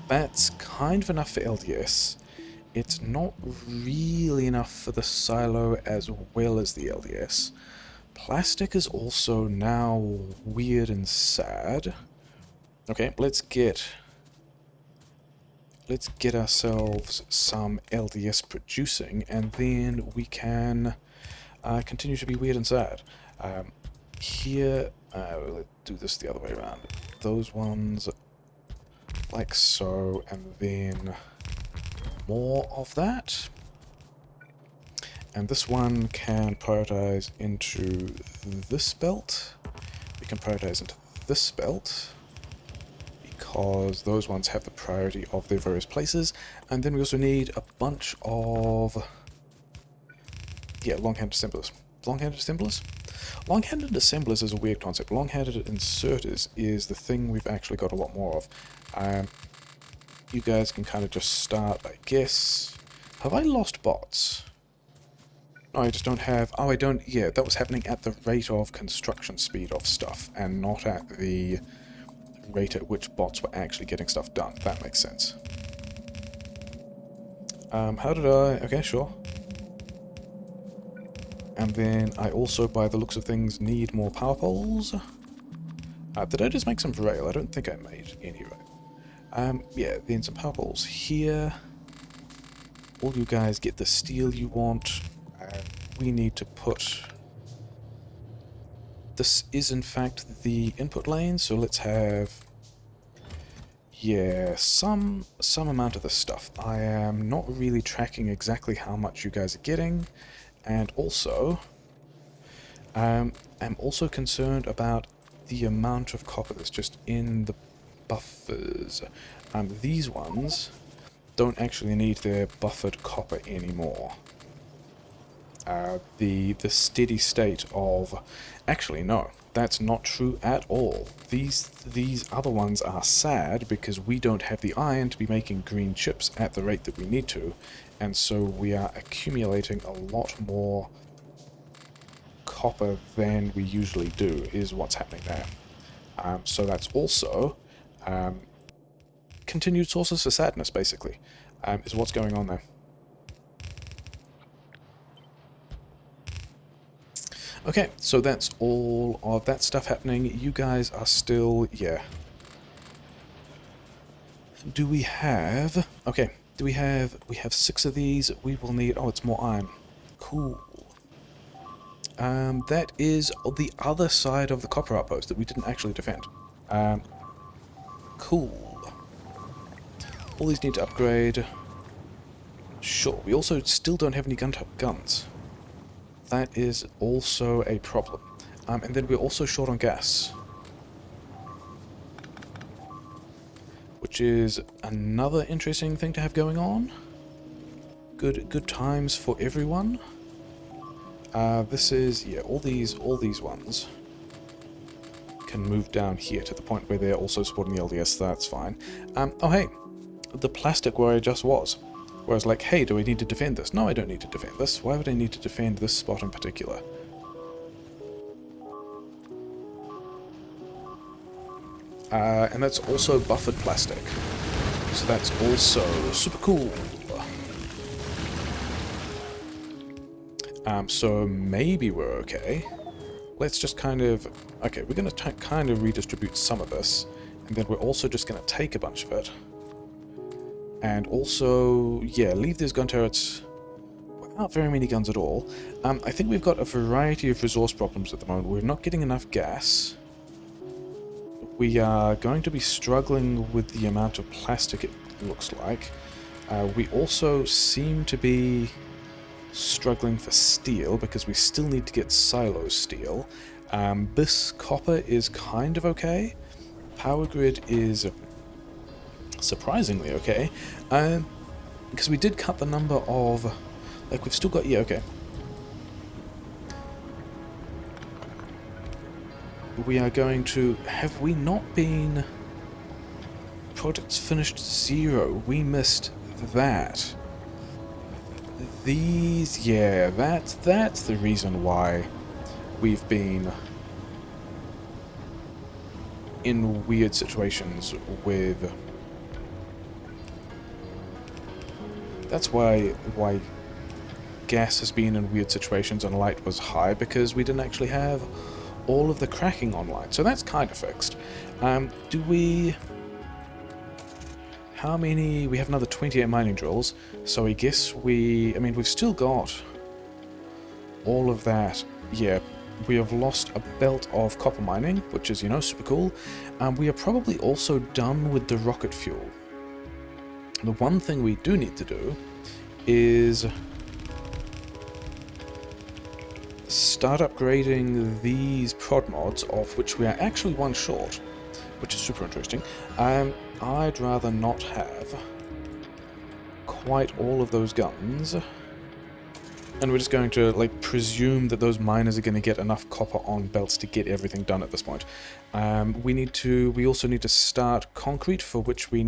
That's kind of enough for LDS. It's not really enough for the silo as well as the LDS. Plastic is also now weird and sad. Okay, let's get ourselves some LDS producing, and then we can continue to be weird and sad. Here, we'll do this the other way around. Those ones, like so, and then more of that. And this one can prioritize into this belt. We can prioritize into this belt, because those ones have the priority of their various places. And then we also need a bunch of... Yeah, long-handed assemblers. Long-handed assemblers? Long-handed assemblers is a weird concept. Long-handed inserters is the thing we've actually got a lot more of. You guys can kind of just start, I guess... Have I lost bots? No, I just don't have... Oh, I don't... Yeah, that was happening at the rate of construction speed of stuff, and not at the rate at which bots were actually getting stuff done. That makes sense. How did I... Okay, sure. And then I also, by the looks of things, need more power poles. Did I just make some rail? I don't think I made any rail. Yeah, then some power poles here. All you guys get the steel you want. We need to put... This is in fact the input lane, so let's have... Yeah, some amount of this stuff. I am not really tracking exactly how much you guys are getting. And also, I'm also concerned about the amount of copper that's just in the buffers. These ones don't actually need their buffered copper anymore. The steady state of... Actually, no, that's not true at all. These other ones are sad because we don't have the iron to be making green chips at the rate that we need to, and so we are accumulating a lot more copper than we usually do, is what's happening there. So that's also continued sources of sadness, basically, is what's going on there. Okay, so that's all of that stuff happening. You guys are still... yeah. Do we have... okay, do we have... we have 6 of these. We will need... oh, it's more iron. Cool. That is the other side of the copper outpost that we didn't actually defend. Cool. All these need to upgrade. Sure, we also still don't have any guns. That is also a problem. And then we're also short on gas. Which is another interesting thing to have going on. Good times for everyone. This is, yeah, all these ones can move down here to the point where they're also supporting the LDS, so that's fine. Oh hey, the plastic where I just was. Where I was like, hey, do I need to defend this? No, I don't need to defend this. Why would I need to defend this spot in particular? And that's also buffered plastic. So that's also super cool. So maybe we're okay. Let's just kind of... okay, we're going to kind of redistribute some of this. And then we're also just going to take a bunch of it. And also, yeah, leave these gun turrets without very many guns at all. I think we've got a variety of resource problems at the moment. We're not getting enough gas. We are going to be struggling with the amount of plastic it looks like. We also seem to be struggling for steel because we still need to get silo steel. This copper is kind of okay. Power grid is surprisingly okay. Because we did cut the number of... like, we've still got... yeah, okay. We are going to... have we not been... projects finished 0? We missed that. These... yeah, that's the reason why we've been in weird situations with... that's why gas has been in weird situations and light was high, because we didn't actually have all of the cracking online. So that's kind of fixed. Do we... how many... we have another 28 mining drills, so I guess we... I mean, we've still got all of that. Yeah, we have lost a belt of copper mining, which is, you know, super cool. We are probably also done with the rocket fuel. The one thing we do need to do is start upgrading these prod mods, of which we are actually one short, which is super interesting. I'd rather not have quite all of those guns, and we're just going to, like, presume that those miners are going to get enough copper on belts to get everything done at this point. We also need to start concrete, for which we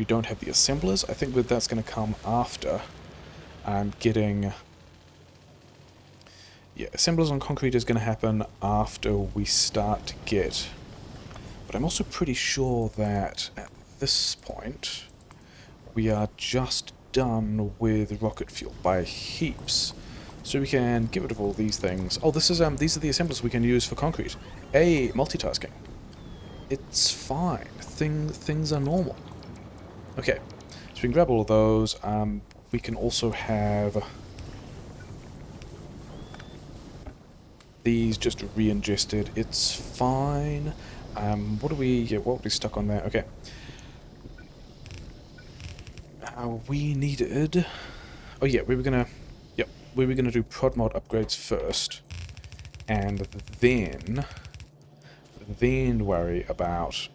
don't have the assemblers. I think that that's going to come after getting... yeah, assemblers on concrete is going to happen after we start to get... but I'm also pretty sure that at this point we are just done with rocket fuel by heaps. So we can get rid of all these things. Oh, this is these are the assemblers we can use for concrete. Hey, multitasking. It's fine. Things are normal. Okay, so we can grab all of those. We can also have these just re-ingested. It's fine. What are we... yeah, what are we stuck on there? Okay. We needed... oh yeah, we were gonna... yep, we were gonna do prod mod upgrades first. and then worry about...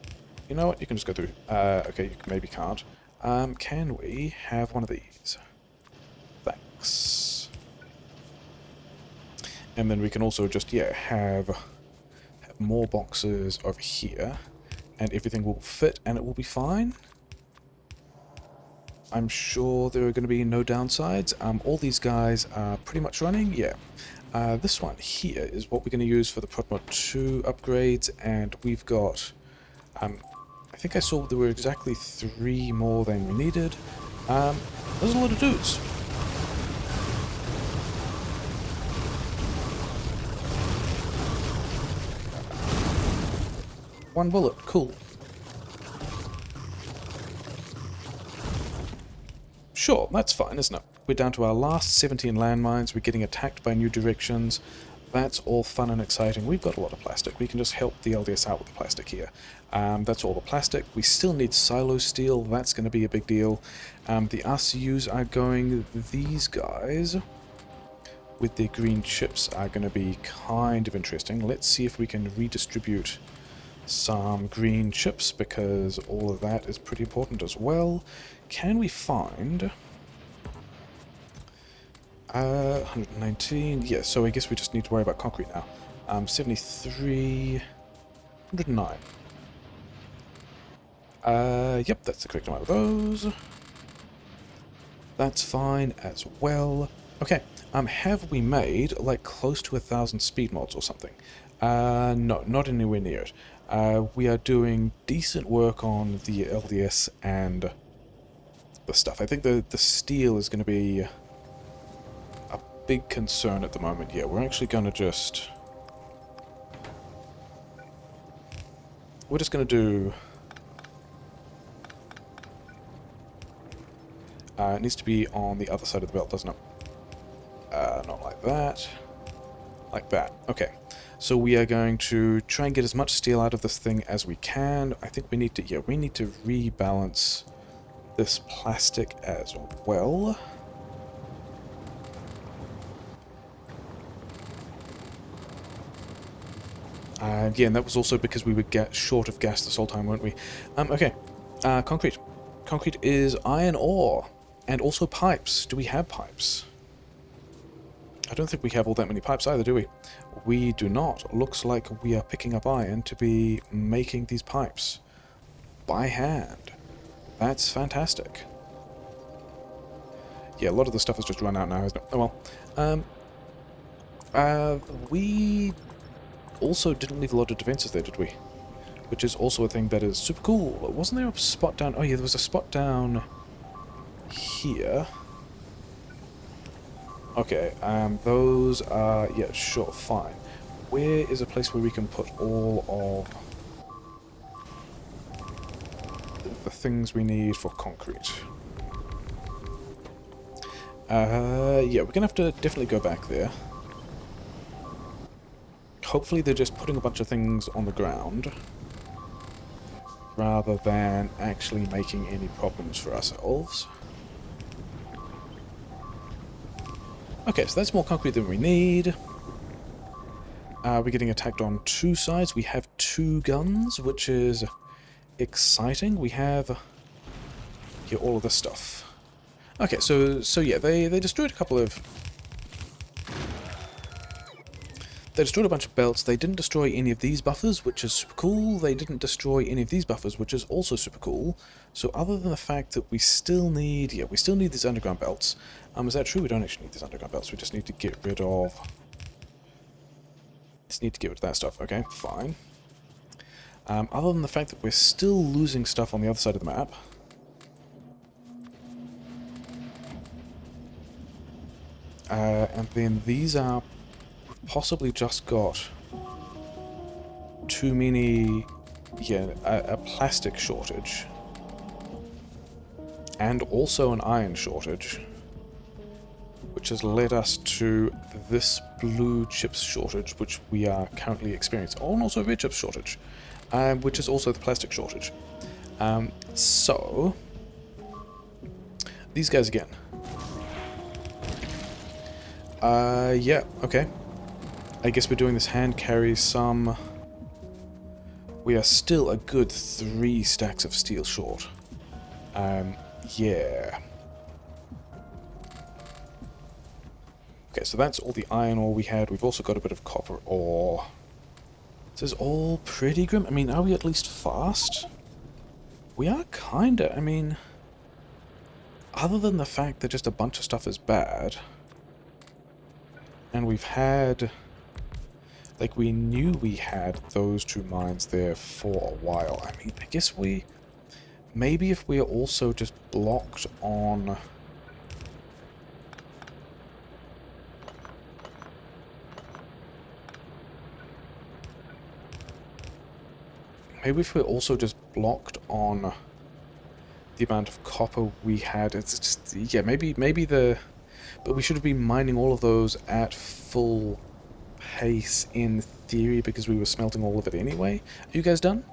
You know what? You can just go through. Okay, you maybe can't. Can we have one of these? Thanks. And then we can also just, yeah, have more boxes over here, and everything will fit, and it will be fine. I'm sure there are going to be no downsides. All these guys are pretty much running, yeah. This one here is what we're going to use for the Proton 2 upgrades, and we've got... I think I saw there were exactly 3 more than we needed. There's a lot of dudes. One bullet, cool. Sure, that's fine, isn't it? We're down to our last 17 landmines, we're getting attacked by new directions. That's all fun and exciting. We've got a lot of plastic. We can just help the LDS out with the plastic here. That's all the plastic. We still need silo steel. That's going to be a big deal. The RCUs are going... These guys, with their green chips, are going to be kind of interesting. Let's see if we can redistribute some green chips, because all of that is pretty important as well. Can we find... 119, yeah, so I guess we just need to worry about concrete now. 73, 109. Yep, that's the correct amount of those. That's fine as well. Okay, have we made, like, close to 1,000 speed mods or something? No, not anywhere near it. We are doing decent work on the LDS and the stuff. I think the steel is going to be a big concern at the moment. Yeah, we're actually going to just... We're just going to do... it needs to be on the other side of the belt, doesn't it? Not like that. Like that. Okay. So we are going to try and get as much steel out of this thing as we can. I think we need to... Yeah, we need to rebalance this plastic as well. Yeah, and that was also because we would get short of gas this whole time, weren't we? Okay. Concrete. Concrete is iron ore. And also pipes. Do we have pipes? I don't think we have all that many pipes either, do we? We do not. Looks like we are picking up iron to be making these pipes. By hand. That's fantastic. Yeah, a lot of the stuff has just run out now, hasn't it? Oh well. We also didn't leave a lot of defenses there, did we? Which is also a thing that is super cool. Wasn't there a spot down... Oh yeah, there was a spot down here. Okay, those are... Yeah, sure, fine. Where is a place where we can put all of the things we need for concrete? Yeah, we're gonna have to definitely go back there. Hopefully they're just putting a bunch of things on the ground rather than actually making any problems for ourselves. Okay, so that's more concrete than we need. We're getting attacked on 2 sides. We have 2 guns, which is exciting. We have here all of this stuff. Okay, so yeah, they destroyed a couple of... They destroyed a bunch of belts. They didn't destroy any of these buffers, which is super cool. They didn't destroy any of these buffers, which is also super cool. So other than the fact that we still need... Yeah, we still need these underground belts. Is that true? We don't actually need these underground belts. We just need to get rid of... Just need to get rid of that stuff. Okay, fine. Other than the fact that we're still losing stuff on the other side of the map... and then these are... possibly just got too many... Yeah, a plastic shortage. And also an iron shortage. Which has led us to this blue chips shortage, which we are currently experiencing. Oh, and also a red chips shortage. Which is also the plastic shortage. So... These guys again. Yeah, okay. I guess we're doing this hand carry some... We are still a good 3 stacks of steel short. Yeah. Okay, so that's all the iron ore we had. We've also got a bit of copper ore. This is all pretty grim. I mean, are we at least fast? We are kinda, I mean... Other than the fact that just a bunch of stuff is bad... And we've had... Like, we knew we had those 2 mines there for a while. I mean, I guess we... Maybe if we're also just blocked on... Maybe if we're also just blocked on the amount of copper we had, it's just, yeah, maybe the... But we should have been mining all of those at full pace in theory because we were smelting all of it anyway. Are you guys done?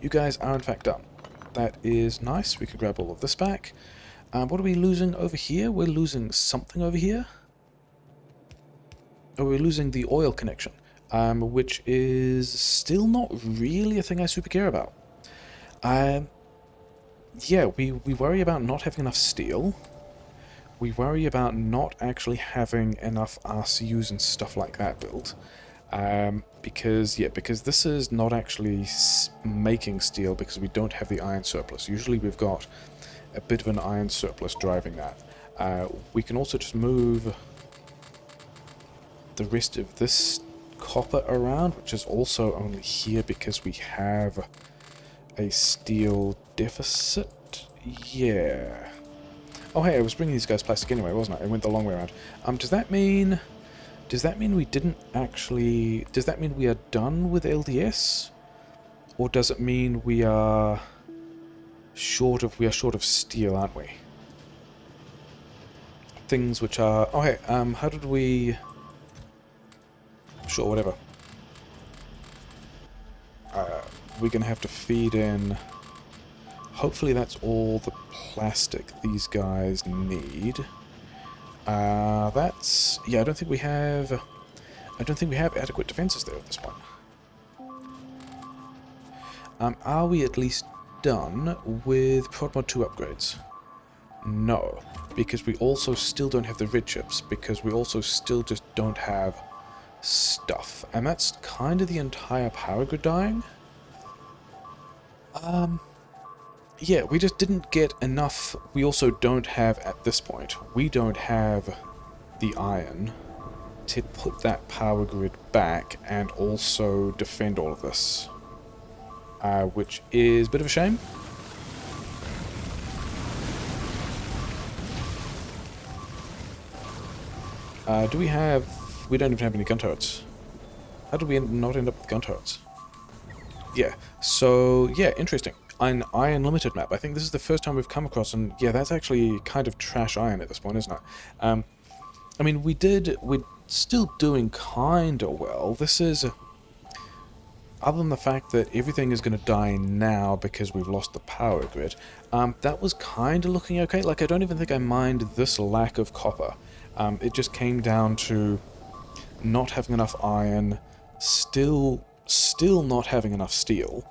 You guys are in fact done. That is nice. We can grab all of this back. What are we losing over here? We're losing something over here. Oh, we're losing the oil connection. Which is still not really a thing I super care about. Yeah, we worry about not having enough steel. We worry about not actually having enough RCUs and stuff like that built. Because this is not actually making steel because we don't have the iron surplus. Usually we've got a bit of an iron surplus driving that. We can also just move the rest of this copper around, which is also only here because we have a steel deficit. Yeah. Oh hey, I was bringing these guys plastic anyway, wasn't I? I went the long way around. Does that mean we didn't actually... Does that mean we are done with LDS? Or does it mean we are short of steel, aren't we? Things which are... Oh hey, how did we... Sure, whatever. We're going to have to feed in... Hopefully that's all the plastic these guys need. That's... Yeah, I don't think we have adequate defenses there at this point. Are we at least done with Prod Mod 2 upgrades? No, because we also still don't have the red chips, because we also still just don't have stuff. And that's kind of the entire power grid dying. Yeah, we just didn't get enough. We also don't have, at this point, we don't have the iron to put that power grid back and also defend all of this. Which is a bit of a shame. Do we have... We don't even have any gun turrets. How did we not end up with gun turrets? Yeah, so, yeah, interesting. An iron limited map. I think this is the first time we've come across, and yeah, that's actually kind of trash iron at this point, isn't it? I mean, we're still doing kinda well. This is... Other than the fact that everything is going to die now because we've lost the power grid, that was kind of looking okay. Like, I don't even think I mind this lack of copper. It just came down to not having enough iron, still not having enough steel.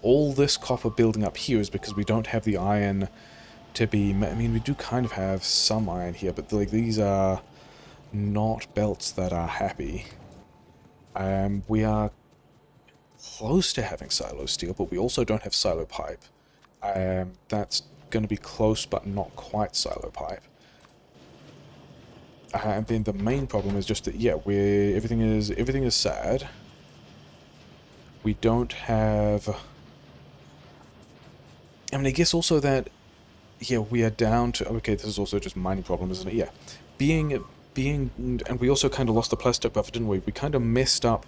All this copper building up here is because we don't have the iron to be... I mean, we do kind of have some iron here, but like these are not belts that are happy. We are close to having silo steel, but we also don't have silo pipe. That's going to be close, but not quite silo pipe. And then the main problem is just that, yeah, everything is sad. We don't have... I mean, I guess also that, yeah, we are down to... Okay, this is also just a mining problem, isn't it? Yeah. Being... And we also kind of lost the plastic buffer, didn't we? We kind of messed up...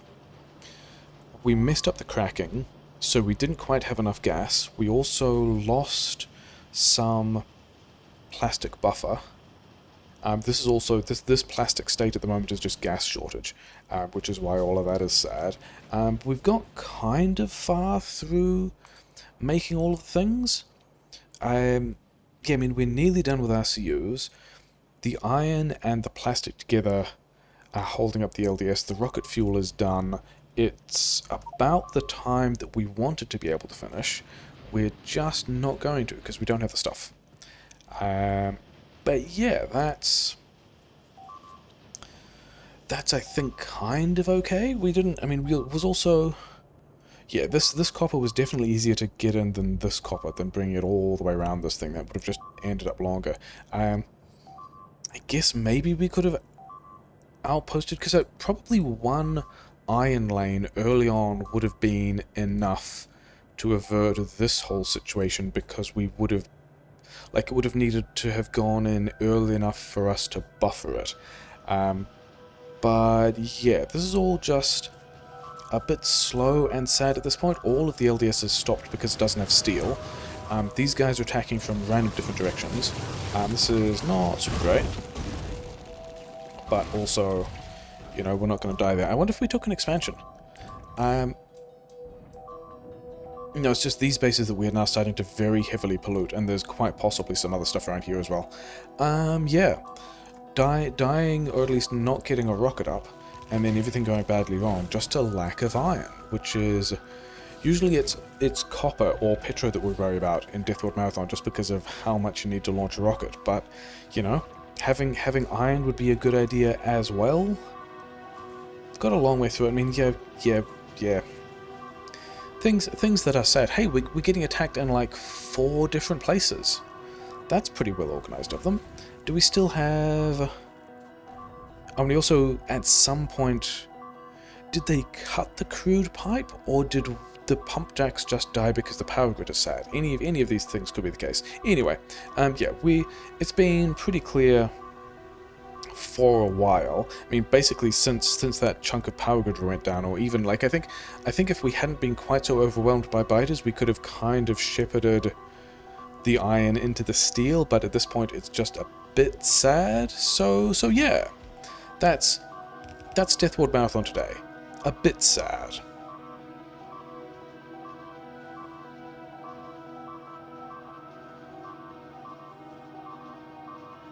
We messed up the cracking, so we didn't quite have enough gas. We also lost some plastic buffer. This is also... This plastic state at the moment is just gas shortage, which is why all of that is sad. We've got kind of far through making all of the things. Yeah, I mean, we're nearly done with RCUs. The iron and the plastic together holding up the LDS. The rocket fuel is done. It's about the time that we wanted to be able to finish. We're just not going to because we don't have the stuff. But yeah, that's I think kind of okay. We didn't. I mean, it was also. Yeah, this copper was definitely easier to get in than this copper, than bringing it all the way around this thing. That would have just ended up longer. I guess maybe we could have outposted, because probably one iron lane early on would have been enough to avert this whole situation, because we would have, like, it would have needed to have gone in early enough for us to buffer it. But yeah, this is all just a bit slow and sad at this point. All of the LDS has stopped because it doesn't have steel. These guys are attacking from random different directions. This is not super great. But also, you know, we're not going to die there. I wonder if we took an expansion. No, it's just these bases that we're now starting to very heavily pollute, and there's quite possibly some other stuff around here as well. Yeah. Dying, or at least not getting a rocket up, and then everything going badly wrong, just a lack of iron, which is... Usually it's copper or petro that we worry about in Deathworld Marathon, just because of how much you need to launch a rocket, but, you know, having iron would be a good idea as well. Got a long way through it. I mean, yeah. Things that are sad. Hey, we're getting attacked in like 4 different places. That's pretty well organized of them. Do we still have... Oh, and we also, at some point... Did they cut the crude pipe, or did the pump jacks just die because the power grid is sad? Any of these things could be the case. Anyway, yeah, it's been pretty clear for a while. I mean, basically since that chunk of power grid went down, or even like I think if we hadn't been quite so overwhelmed by biters, we could have kind of shepherded the iron into the steel. But at this point, it's just a bit sad. So yeah, that's Deathworld Marathon today. A bit sad.